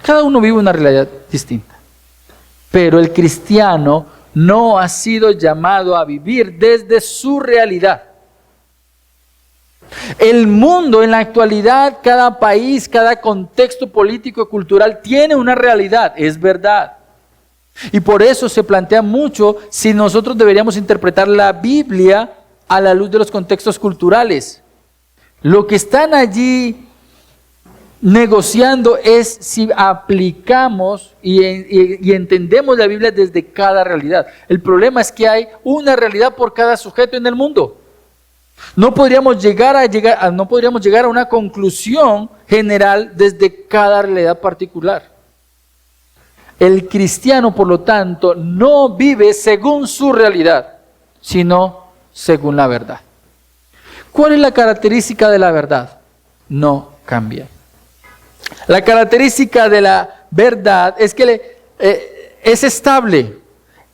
Cada uno vive una realidad distinta. Pero el cristiano no ha sido llamado a vivir desde su realidad. El mundo en la actualidad, cada país, cada contexto político y cultural tiene una realidad, es verdad. Y por eso se plantea mucho si nosotros deberíamos interpretar la Biblia a la luz de los contextos culturales. Lo que están allí negociando es si aplicamos y entendemos la Biblia desde cada realidad. El problema es que hay una realidad por cada sujeto en el mundo. No podríamos llegar a una conclusión general desde cada realidad particular. El cristiano, por lo tanto, no vive según su realidad, sino según la verdad. ¿Cuál es la característica de la verdad? No cambia. La característica de la verdad es que es estable.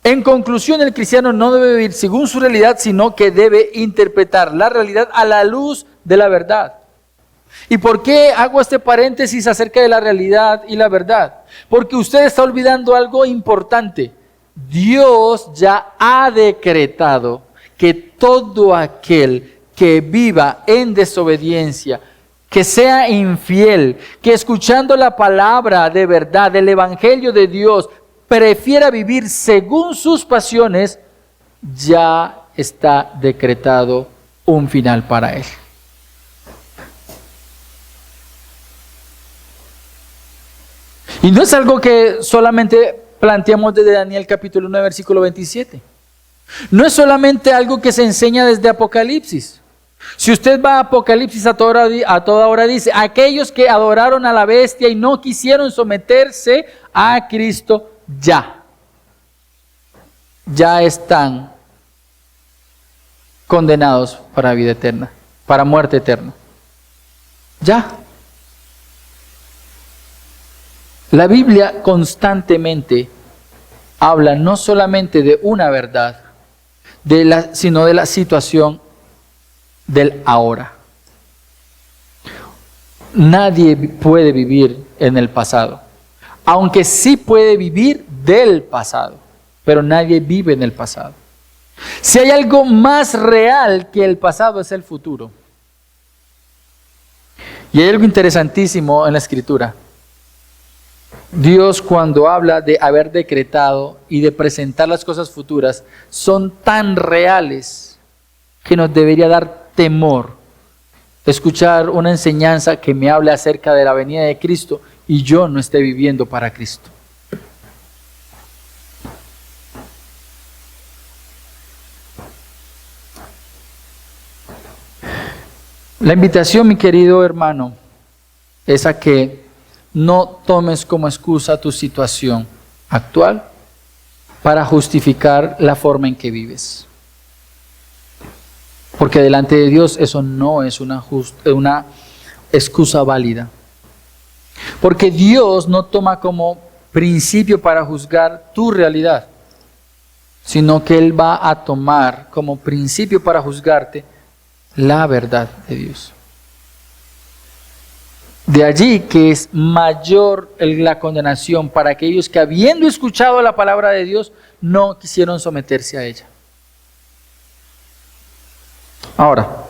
En conclusión, el cristiano no debe vivir según su realidad, sino que debe interpretar la realidad a la luz de la verdad. ¿Y por qué hago este paréntesis acerca de la realidad y la verdad? Porque usted está olvidando algo importante. Dios ya ha decretado que todo aquel que viva en desobediencia, que sea infiel, que escuchando la palabra de verdad, del evangelio de Dios, prefiera vivir según sus pasiones, ya está decretado un final para él. Y no es algo que solamente planteamos desde Daniel capítulo 1, versículo 27. No es solamente algo que se enseña desde Apocalipsis. Si usted va a Apocalipsis a toda hora dice, aquellos que adoraron a la bestia y no quisieron someterse a Cristo, ya están condenados para vida eterna, para muerte eterna. Ya. La Biblia constantemente habla no solamente de una verdad, sino de la situación del ahora. Nadie puede vivir en el pasado, aunque sí puede vivir del pasado, pero nadie vive en el pasado. Si hay algo más real que el pasado es el futuro. Y hay algo interesantísimo en la Escritura. Dios, cuando habla de haber decretado y de presentar las cosas futuras, son tan reales que nos debería dar temor escuchar una enseñanza que me hable acerca de la venida de Cristo y yo no esté viviendo para Cristo. La invitación, mi querido hermano, es a que no tomes como excusa tu situación actual para justificar la forma en que vives. Porque delante de Dios eso no es una excusa válida. Porque Dios no toma como principio para juzgar tu realidad, sino que Él va a tomar como principio para juzgarte la verdad de Dios. De allí que es mayor la condenación para aquellos que, habiendo escuchado la palabra de Dios, no quisieron someterse a ella. Ahora,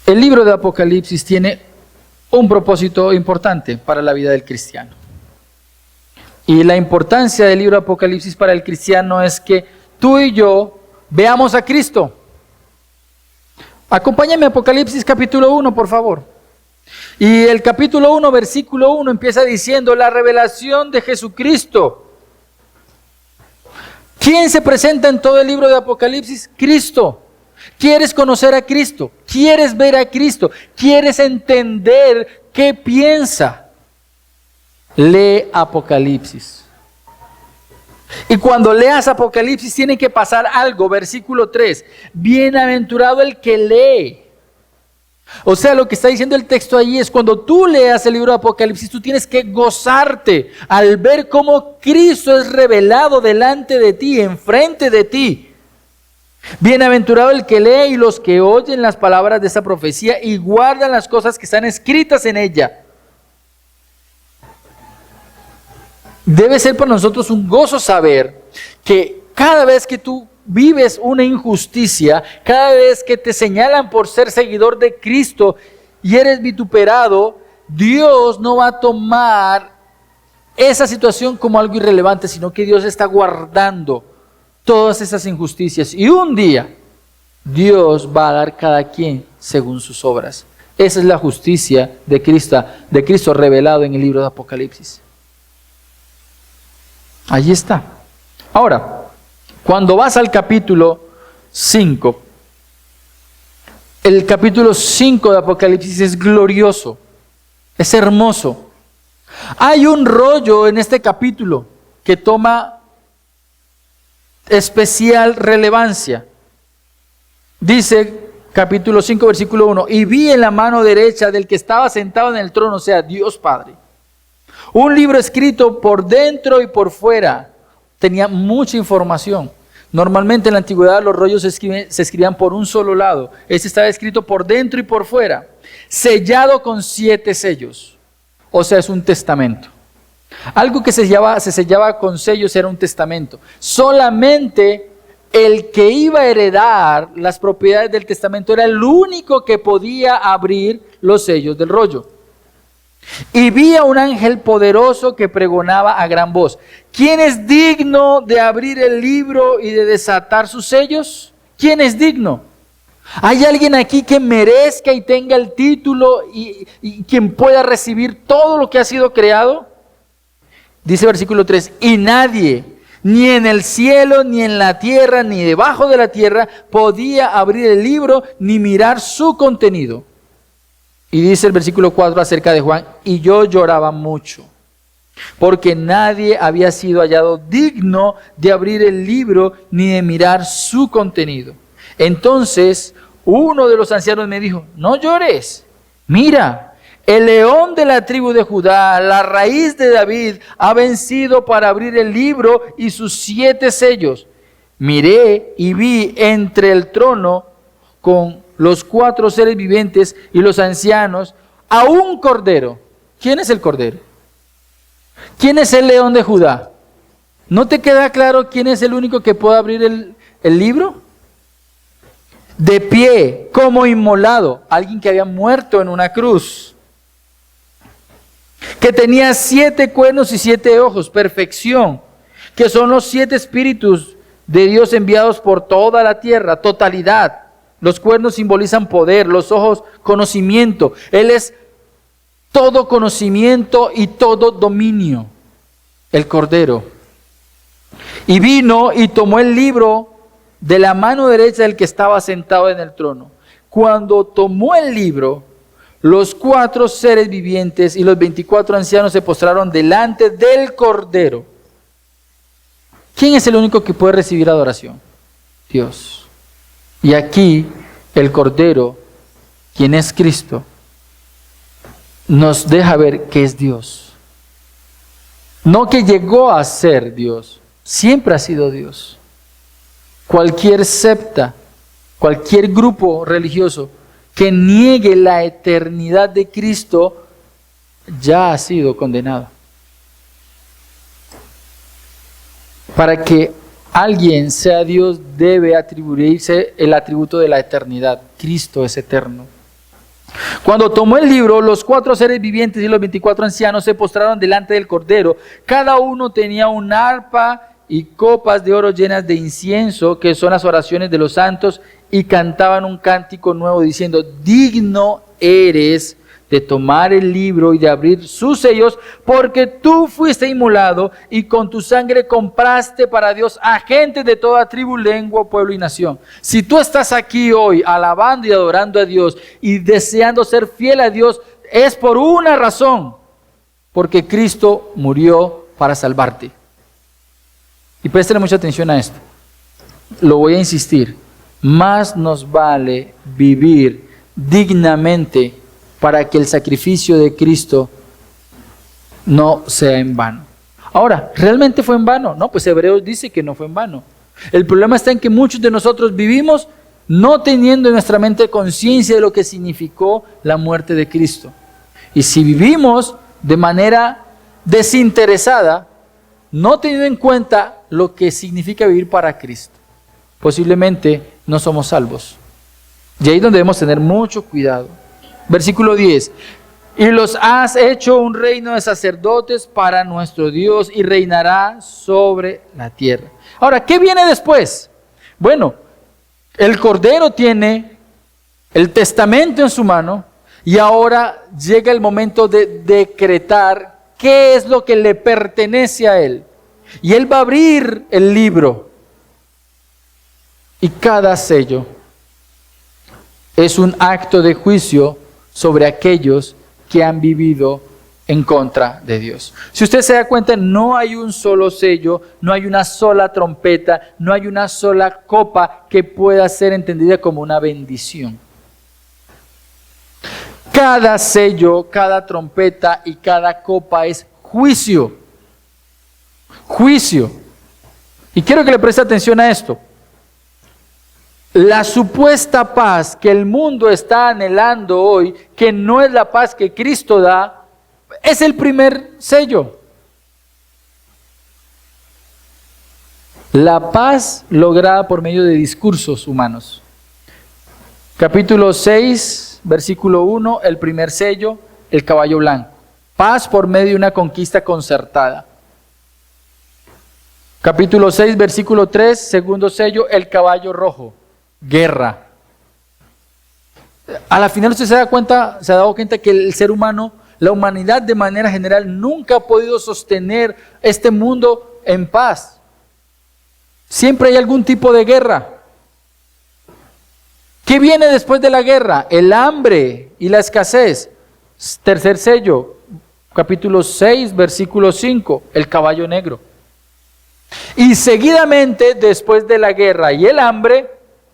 el libro de Apocalipsis tiene un propósito importante para la vida del cristiano. Y la importancia del libro de Apocalipsis para el cristiano es que tú y yo veamos a Cristo. Acompáñame a Apocalipsis capítulo 1, por favor. Y el capítulo 1, versículo 1 empieza diciendo la revelación de Jesucristo. ¿Quién se presenta en todo el libro de Apocalipsis? Cristo. ¿Quieres conocer a Cristo? ¿Quieres ver a Cristo? ¿Quieres entender qué piensa? Lee Apocalipsis. Y cuando leas Apocalipsis tiene que pasar algo. Versículo 3. Bienaventurado el que lee. O sea, lo que está diciendo el texto allí es cuando tú leas el libro de Apocalipsis, tú tienes que gozarte al ver cómo Cristo es revelado delante de ti, enfrente de ti. Bienaventurado el que lee y los que oyen las palabras de esta profecía y guardan las cosas que están escritas en ella. Debe ser para nosotros un gozo saber que cada vez que tú vives una injusticia, cada vez que te señalan por ser seguidor de Cristo y eres vituperado, Dios no va a tomar esa situación como algo irrelevante, sino que Dios está guardando todas esas injusticias. Y un día Dios va a dar cada quien según sus obras. Esa es la justicia de Cristo revelado en el libro de Apocalipsis. Allí está. Ahora, cuando vas al capítulo 5, el capítulo 5 de Apocalipsis es glorioso, es hermoso. Hay un rollo en este capítulo que toma especial relevancia. Dice capítulo 5, versículo 1, y vi en la mano derecha del que estaba sentado en el trono, o sea, Dios Padre, un libro escrito por dentro y por fuera. Tenía mucha información. Normalmente en la antigüedad los rollos se escribían por un solo lado. Este estaba escrito por dentro y por fuera, sellado con 7 sellos. O sea, es un testamento. Algo que se sellaba con sellos era un testamento. Solamente el que iba a heredar las propiedades del testamento era el único que podía abrir los sellos del rollo. Y vi a un ángel poderoso que pregonaba a gran voz: ¿quién es digno de abrir el libro y de desatar sus sellos? ¿Quién es digno? ¿Hay alguien aquí que merezca y tenga el título y quien pueda recibir todo lo que ha sido creado? Dice versículo 3, y nadie, ni en el cielo, ni en la tierra, ni debajo de la tierra, podía abrir el libro ni mirar su contenido. Y dice el versículo 4 acerca de Juan, y yo lloraba mucho, porque nadie había sido hallado digno de abrir el libro ni de mirar su contenido. Entonces uno de los ancianos me dijo: no llores, mira, el león de la tribu de Judá, la raíz de David, ha vencido para abrir el libro y sus 7 sellos. Miré y vi entre el trono con los 4 seres vivientes y los ancianos a un cordero. ¿Quién es el cordero? ¿Quién es el león de Judá? ¿No te queda claro quién es el único que puede abrir el libro? De pie, como inmolado, alguien que había muerto en una cruz, que tenía 7 cuernos y 7 ojos, perfección, que son los 7 espíritus de Dios enviados por toda la tierra, totalidad. Los cuernos simbolizan poder, los ojos conocimiento. Él es todo conocimiento y todo dominio, el Cordero. Y vino y tomó el libro de la mano derecha del que estaba sentado en el trono. Cuando tomó el libro, los 4 seres vivientes y los 24 ancianos se postraron delante del Cordero. ¿Quién es el único que puede recibir adoración? Dios. Y aquí el Cordero, quien es Cristo, nos deja ver que es Dios. No que llegó a ser Dios, siempre ha sido Dios. Cualquier secta, cualquier grupo religioso que niegue la eternidad de Cristo ya ha sido condenado. Para que alguien sea Dios debe atribuirse el atributo de la eternidad. Cristo es eterno. Cuando tomó el libro, los 4 seres vivientes y los 24 ancianos se postraron delante del Cordero. Cada uno tenía un arpa y copas de oro llenas de incienso, que son las oraciones de los santos, y cantaban un cántico nuevo diciendo: digno eres de tomar el libro y de abrir sus sellos, porque tú fuiste inmolado y con tu sangre compraste para Dios a gente de toda tribu, lengua, pueblo y nación. Si tú estás aquí hoy alabando y adorando a Dios y deseando ser fiel a Dios, es por una razón: porque Cristo murió para salvarte. Y préstale mucha atención a esto. Lo voy a insistir. Más nos vale vivir dignamente para que el sacrificio de Cristo no sea en vano. Ahora, ¿realmente fue en vano? No, pues Hebreos dice que no fue en vano. El problema está en que muchos de nosotros vivimos no teniendo en nuestra mente conciencia de lo que significó la muerte de Cristo. Y si vivimos de manera desinteresada, no teniendo en cuenta lo que significa vivir para Cristo, posiblemente no somos salvos. Y ahí es donde debemos tener mucho cuidado. Versículo 10. Y los has hecho un reino de sacerdotes para nuestro Dios y reinará sobre la tierra. Ahora, ¿qué viene después? Bueno, el Cordero tiene el testamento en su mano y ahora llega el momento de decretar qué es lo que le pertenece a él. Y él va a abrir el libro y cada sello es un acto de juicio sobre aquellos que han vivido en contra de Dios. Si usted se da cuenta, no hay un solo sello, no hay una sola trompeta, no hay una sola copa que pueda ser entendida como una bendición. Cada sello, cada trompeta y cada copa es juicio. Juicio. Y quiero que le preste atención a esto. La supuesta paz que el mundo está anhelando hoy, que no es la paz que Cristo da, es el primer sello. La paz lograda por medio de discursos humanos. Capítulo 6, versículo 1, el primer sello, el caballo blanco. Paz por medio de una conquista concertada. Capítulo 6, versículo 3, segundo sello, el caballo rojo. Guerra. A la final usted se ha dado cuenta que el ser humano, la humanidad de manera general, nunca ha podido sostener este mundo en paz. Siempre hay algún tipo de guerra. ¿Qué viene después de la guerra? El hambre y la escasez. Tercer sello, capítulo 6, versículo 5, el caballo negro. Y seguidamente, después de la guerra y el hambre,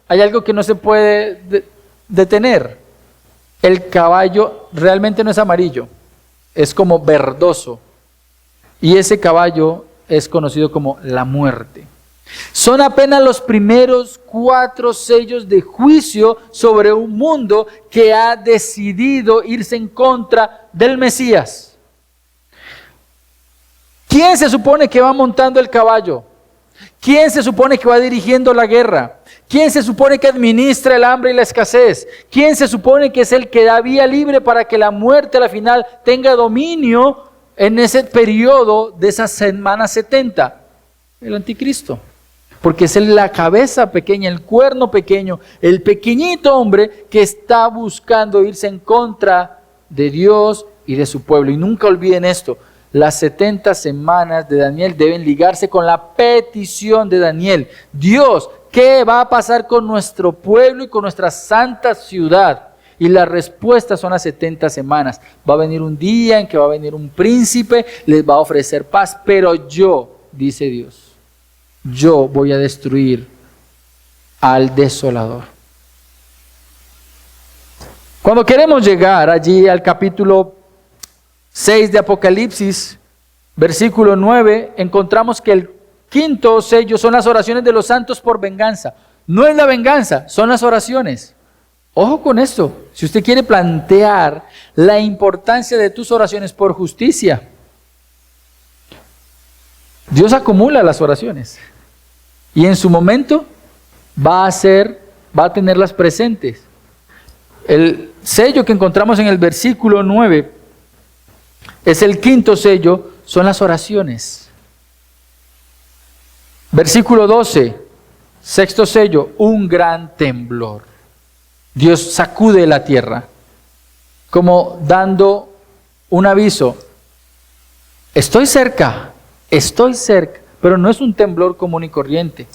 hay algo que no se puede detener. El caballo realmente no es amarillo, es como verdoso. Y ese caballo es conocido como la muerte. Son apenas los primeros 4 sellos de juicio sobre un mundo que ha decidido irse en contra del Mesías. ¿Quién se supone que va montando el caballo? ¿Quién se supone que va dirigiendo la guerra? ¿Quién se supone que administra el hambre y la escasez? ¿Quién se supone que es el que da vía libre para que la muerte a la final tenga dominio en ese periodo de esas semanas 70? El anticristo. Porque es la cabeza pequeña, el cuerno pequeño, el pequeñito hombre que está buscando irse en contra de Dios y de su pueblo. Y nunca olviden esto. Las 70 semanas de Daniel deben ligarse con la petición de Daniel. Dios, ¿qué va a pasar con nuestro pueblo y con nuestra santa ciudad? Y la respuesta son las 70 semanas. Va a venir un día en que va a venir un príncipe, les va a ofrecer paz, pero yo, dice Dios, yo voy a destruir al desolador. Cuando queremos llegar allí al capítulo 6 de Apocalipsis, versículo 9, encontramos que el quinto sello son las oraciones de los santos por venganza. No es la venganza, son las oraciones. Ojo con esto, si usted quiere plantear la importancia de tus oraciones por justicia, Dios acumula las oraciones y en su momento va a tenerlas presentes. El sello que encontramos en el versículo 9 es el quinto sello, son las oraciones. Versículo 12, sexto sello, un gran temblor. Dios sacude la tierra, como dando un aviso. Estoy cerca, pero no es un temblor común y corriente.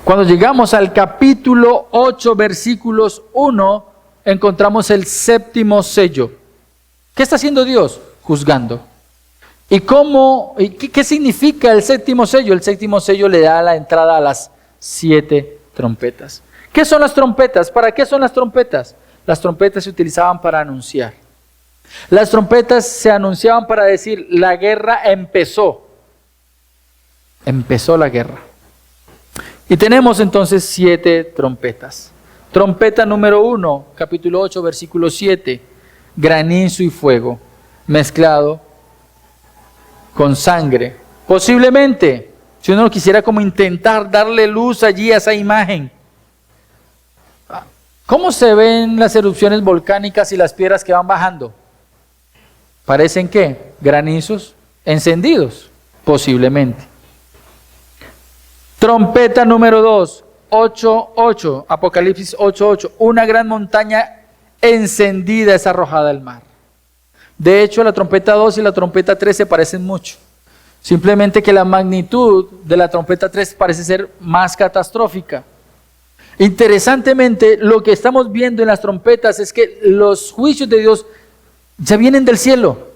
Cuando llegamos al capítulo 8, versículos 1, encontramos el séptimo sello. ¿Qué está haciendo Dios? Juzgando. ¿Y qué significa el séptimo sello? El séptimo sello le da la entrada a las 7 trompetas. ¿Qué son las trompetas? ¿Para qué son las trompetas? Las trompetas se utilizaban para anunciar. Las trompetas se anunciaban para decir, la guerra empezó. Empezó la guerra. Y tenemos entonces 7 trompetas. Trompeta número 1, capítulo 8, versículo 7. Granizo y fuego mezclado con sangre. Posiblemente, si uno quisiera como intentar darle luz allí a esa imagen. ¿Cómo se ven las erupciones volcánicas y las piedras que van bajando? ¿Parecen qué? Granizos encendidos, posiblemente. Trompeta número 2, 8:8, Apocalipsis 8:8. Una gran montaña encendida es arrojada al mar. De hecho, la trompeta 2 y la trompeta 3 se parecen mucho. Simplemente que la magnitud de la trompeta 3 parece ser más catastrófica. Interesantemente, lo que estamos viendo en las trompetas es que los juicios de Dios ya vienen del cielo.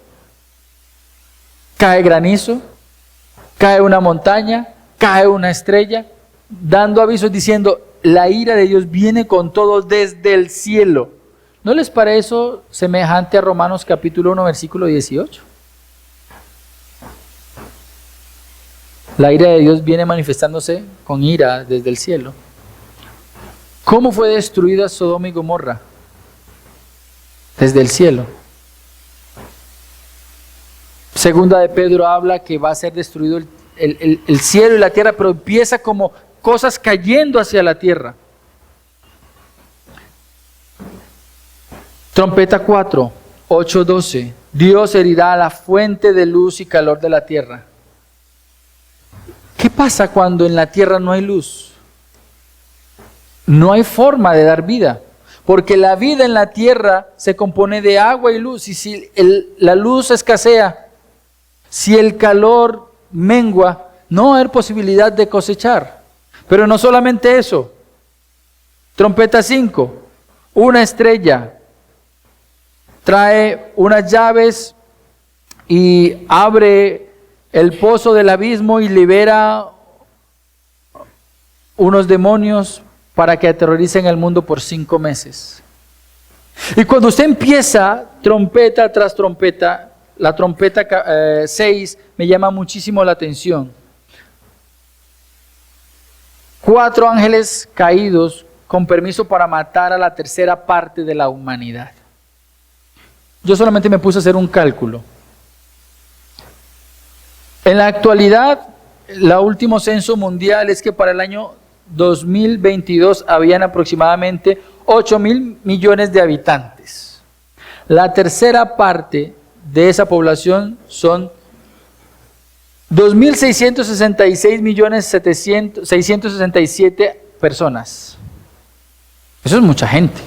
Cae granizo, cae una montaña, cae una estrella, dando avisos diciendo, la ira de Dios viene con todo desde el cielo. ¿No les parece eso semejante a Romanos capítulo 1, versículo 18? La ira de Dios viene manifestándose con ira desde el cielo. ¿Cómo fue destruida Sodoma y Gomorra? Desde el cielo. Segunda de Pedro habla que va a ser destruido el cielo y la tierra, pero empieza como cosas cayendo hacia la tierra. Trompeta 4, 8:12. Dios herirá la fuente de luz y calor de la tierra. ¿Qué pasa cuando en la tierra no hay luz? No hay forma de dar vida, porque la vida en la tierra se compone de agua y luz, y si la luz escasea, si el calor mengua, no va a haber posibilidad de cosechar. Pero no solamente eso. Trompeta 5, una estrella trae unas llaves y abre el pozo del abismo y libera unos demonios para que aterroricen el mundo por 5 meses. Y cuando usted empieza trompeta tras trompeta, la trompeta 6 me llama muchísimo la atención. 4 ángeles caídos con permiso para matar a la tercera parte de la humanidad. Yo solamente me puse a hacer un cálculo. En la actualidad, el último censo mundial es que para el año 2022 habían aproximadamente 8.000 millones de habitantes. La tercera parte de esa población son 2.666.667 personas. Eso es mucha gente.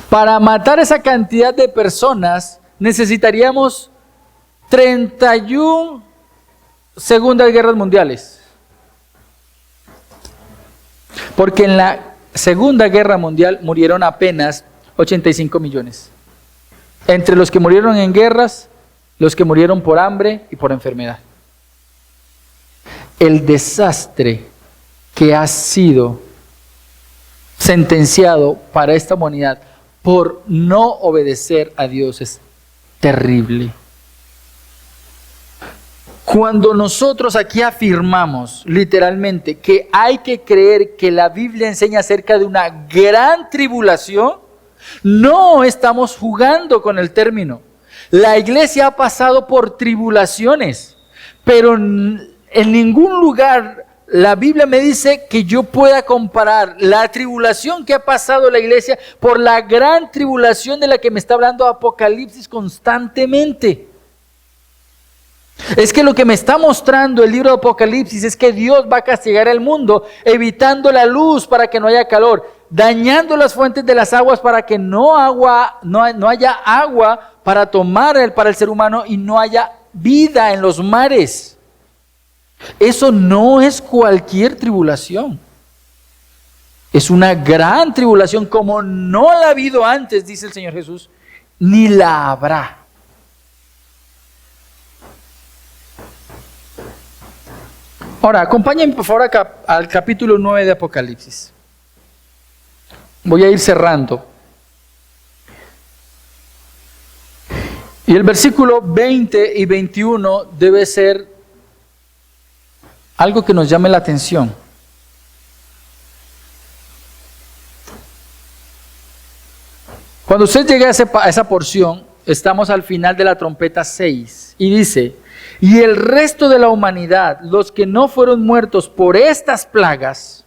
Para matar esa cantidad de personas necesitaríamos 31 segundas guerras mundiales. Porque en la Segunda Guerra Mundial murieron apenas 85 millones. Entre los que murieron en guerras, los que murieron por hambre y por enfermedad. El desastre que ha sido sentenciado para esta humanidad por no obedecer a Dios es terrible. Cuando nosotros aquí afirmamos literalmente que hay que creer que la Biblia enseña acerca de una gran tribulación, no estamos jugando con el término. La iglesia ha pasado por tribulaciones, pero en ningún lugar la Biblia me dice que yo pueda comparar la tribulación que ha pasado la iglesia por la gran tribulación de la que me está hablando Apocalipsis constantemente. Es que lo que me está mostrando el libro de Apocalipsis es que Dios va a castigar al mundo, evitando la luz para que no haya calor, dañando las fuentes de las aguas para que no haya agua para tomar para el ser humano y no haya vida en los mares. Eso no es cualquier tribulación. Es una gran tribulación como no la ha habido antes, dice el Señor Jesús, ni la habrá. Ahora, acompáñenme por favor al capítulo 9 de Apocalipsis. Voy a ir cerrando. Y el versículo 20 y 21 debe ser algo que nos llame la atención. Cuando usted llegue a esa porción, estamos al final de la trompeta 6 y dice, y el resto de la humanidad, los que no fueron muertos por estas plagas,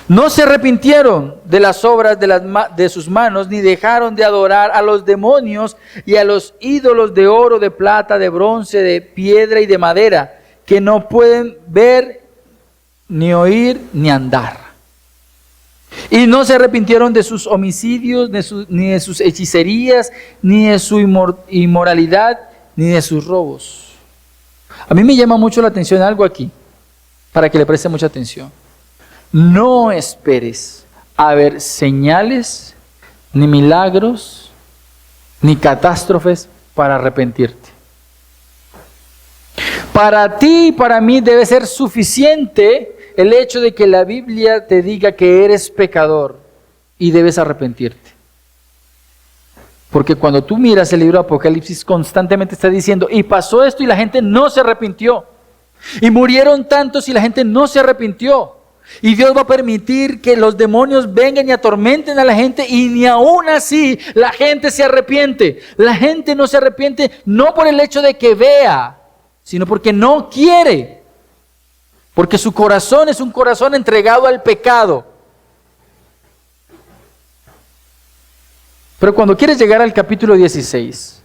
no se arrepintieron de las obras de sus manos, ni dejaron de adorar a los demonios y a los ídolos de oro, de plata, de bronce, de piedra y de madera, que no pueden ver, ni oír, ni andar. Y no se arrepintieron de sus homicidios, ni de sus hechicerías, ni de su inmoralidad, ni de sus robos. A mí me llama mucho la atención algo aquí, para que le preste mucha atención. No esperes a ver señales, ni milagros, ni catástrofes para arrepentirte. Para ti y para mí debe ser suficiente el hecho de que la Biblia te diga que eres pecador y debes arrepentirte. Porque cuando tú miras el libro de Apocalipsis, constantemente está diciendo, y pasó esto y la gente no se arrepintió. Y murieron tantos y la gente no se arrepintió. Y Dios va a permitir que los demonios vengan y atormenten a la gente y ni aún así la gente se arrepiente. La gente no se arrepiente no por el hecho de que vea, sino porque no quiere. Porque su corazón es un corazón entregado al pecado. Pero cuando quieres llegar al capítulo 16,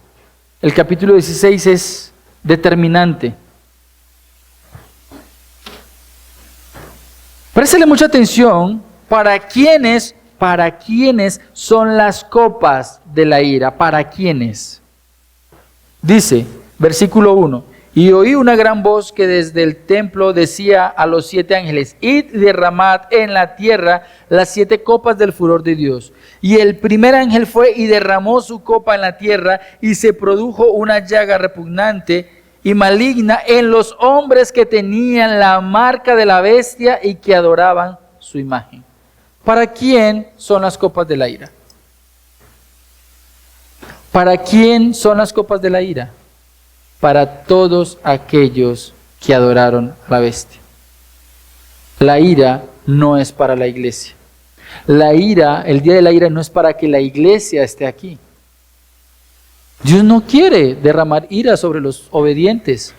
el capítulo 16 es determinante. Préstele mucha atención para quiénes son las copas de la ira, para quiénes. Dice, versículo 1, y oí una gran voz que desde el templo decía a los 7 ángeles, id y derramad en la tierra las 7 copas del furor de Dios. Y el primer ángel fue y derramó su copa en la tierra, y se produjo una llaga repugnante y maligna en los hombres que tenían la marca de la bestia y que adoraban su imagen. ¿Para quién son las copas de la ira? ¿Para quién son las copas de la ira? Para todos aquellos que adoraron a la bestia. La ira no es para la iglesia. La ira, el día de la ira no es para que la iglesia esté aquí. Dios no quiere derramar ira sobre los obedientes.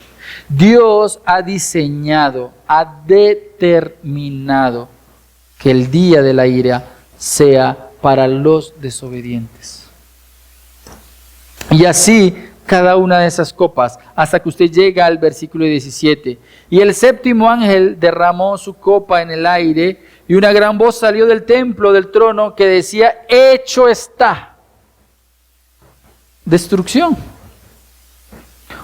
Dios ha diseñado, ha determinado que el día de la ira sea para los desobedientes. Y así cada una de esas copas, hasta que usted llega al versículo 17. Y el séptimo ángel derramó su copa en el aire, y una gran voz salió del templo, del trono, que decía, hecho está. Destrucción.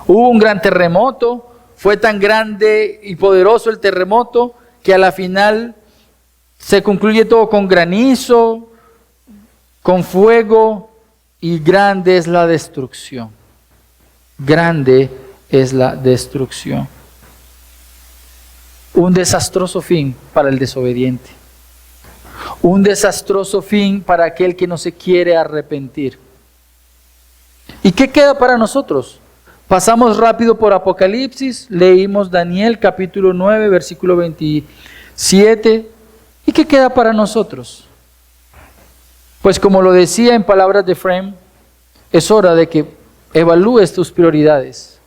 Hubo un gran terremoto, fue tan grande y poderoso el terremoto, que a la final se concluye todo con granizo, con fuego, y grande es la destrucción. Grande es la destrucción. Un desastroso fin para el desobediente. Un desastroso fin para aquel que no se quiere arrepentir. ¿Y qué queda para nosotros? Pasamos rápido por Apocalipsis, leímos Daniel capítulo 9, versículo 27. ¿Y qué queda para nosotros? Pues como lo decía en palabras de Frame, es hora de que evalúes tus prioridades,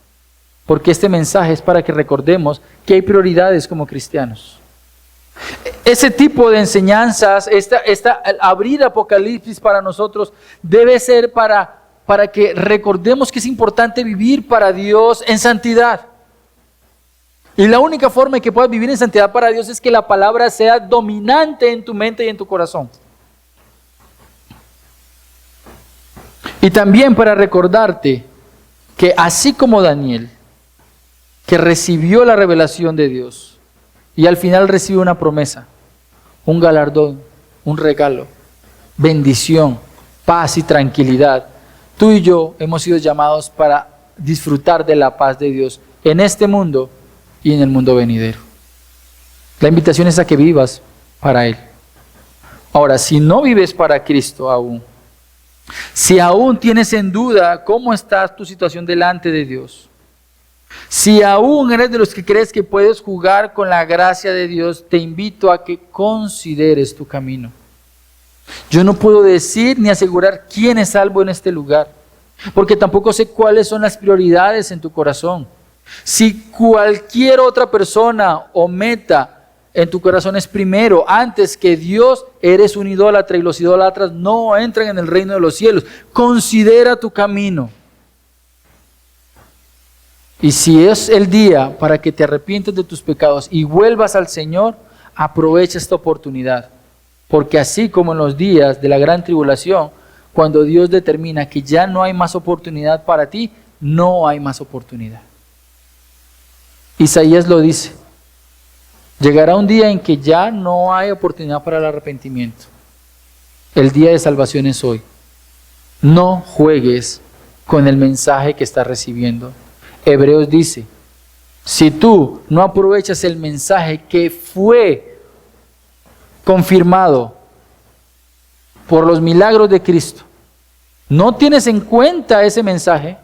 porque este mensaje es para que recordemos que hay prioridades como cristianos. Ese tipo de enseñanzas, abrir Apocalipsis para nosotros debe ser para que recordemos que es importante vivir para Dios en santidad. Y la única forma en que puedas vivir en santidad para Dios es que la palabra sea dominante en tu mente y en tu corazón. Y también para recordarte que así como Daniel, que recibió la revelación de Dios y al final recibió una promesa, un galardón, un regalo, bendición, paz y tranquilidad, tú y yo hemos sido llamados para disfrutar de la paz de Dios en este mundo y en el mundo venidero. La invitación es a que vivas para Él. Ahora, si no vives para Cristo aún, si aún tienes en duda cómo está tu situación delante de Dios, si aún eres de los que crees que puedes jugar con la gracia de Dios, te invito a que consideres tu camino. Yo no puedo decir ni asegurar quién es salvo en este lugar, porque tampoco sé cuáles son las prioridades en tu corazón. Si cualquier otra persona o meta en tu corazón es primero, antes que Dios, eres un idólatra y los idólatras no entran en el reino de los cielos. Considera tu camino. Y si es el día para que te arrepientes de tus pecados y vuelvas al Señor, aprovecha esta oportunidad. Porque así como en los días de la gran tribulación, cuando Dios determina que ya no hay más oportunidad para ti, no hay más oportunidad. Isaías lo dice. Llegará un día en que ya no hay oportunidad para el arrepentimiento. El día de salvación es hoy. No juegues con el mensaje que estás recibiendo. Hebreos dice, si tú no aprovechas el mensaje que fue confirmado por los milagros de Cristo, no tienes en cuenta ese mensaje,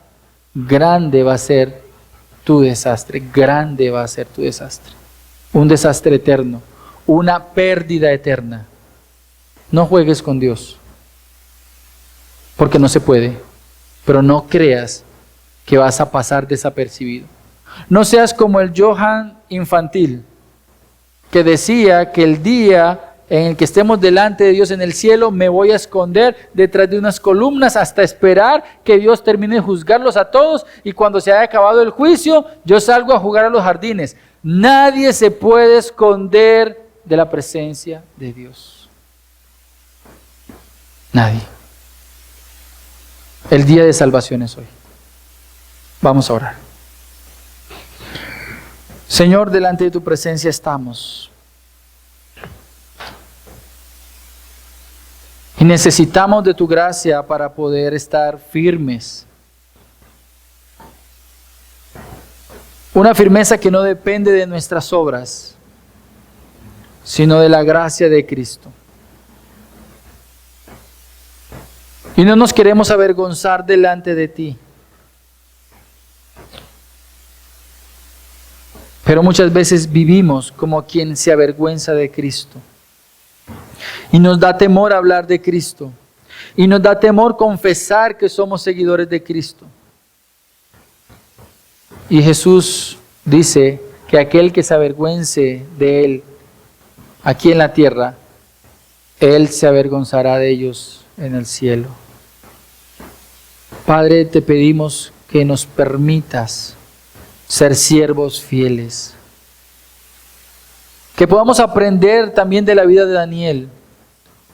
grande va a ser tu desastre, grande va a ser tu desastre. Un desastre eterno, una pérdida eterna. No juegues con Dios, porque no se puede, pero no creas que vas a pasar desapercibido. No seas como el Johann infantil, que decía que el día en el que estemos delante de Dios en el cielo, me voy a esconder detrás de unas columnas hasta esperar que Dios termine de juzgarlos a todos, y cuando se haya acabado el juicio, yo salgo a jugar a los jardines. Nadie se puede esconder de la presencia de Dios. Nadie. El día de salvación es hoy. Vamos a orar. Señor, delante de tu presencia estamos. Y necesitamos de tu gracia para poder estar firmes. Una firmeza que no depende de nuestras obras, sino de la gracia de Cristo. Y no nos queremos avergonzar delante de ti. Pero muchas veces vivimos como quien se avergüenza de Cristo. Y nos da temor hablar de Cristo. Y nos da temor confesar que somos seguidores de Cristo. Y Jesús dice que aquel que se avergüence de Él aquí en la tierra, Él se avergonzará de ellos en el cielo. Padre, te pedimos que nos permitas ser siervos fieles. Que podamos aprender también de la vida de Daniel,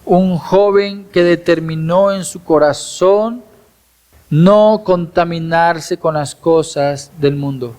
un joven que determinó en su corazón no contaminarse con las cosas del mundo.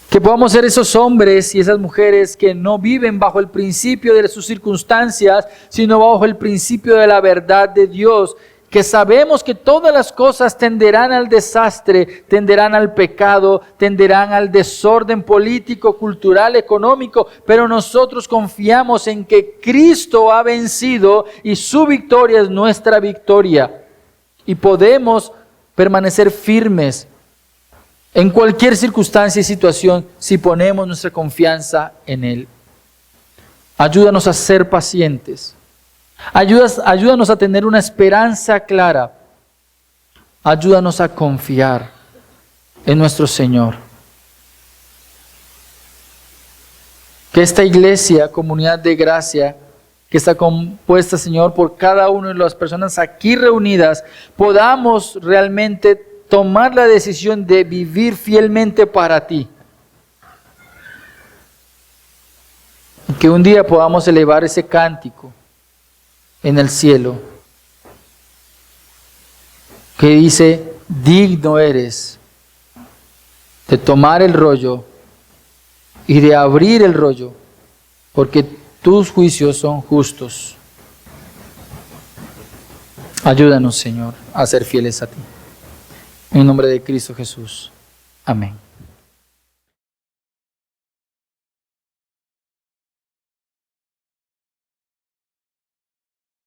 Que podamos ser esos hombres y esas mujeres que no viven bajo el principio de sus circunstancias, sino bajo el principio de la verdad de Dios. Que sabemos que todas las cosas tenderán al desastre, tenderán al pecado, tenderán al desorden político, cultural, económico, pero nosotros confiamos en que Cristo ha vencido y su victoria es nuestra victoria. Y podemos permanecer firmes en cualquier circunstancia y situación si ponemos nuestra confianza en Él. Ayúdanos a ser pacientes. Ayúdanos a tener una esperanza clara. Ayúdanos a confiar en nuestro Señor. Que esta iglesia, comunidad de gracia, que está compuesta, Señor, por cada una de las personas aquí reunidas, podamos realmente tomar la decisión de vivir fielmente para ti. Y que un día podamos elevar ese cántico en el cielo, que dice, digno eres de tomar el rollo y de abrir el rollo, porque tus juicios son justos. Ayúdanos, Señor, a ser fieles a ti. En el nombre de Cristo Jesús. Amén.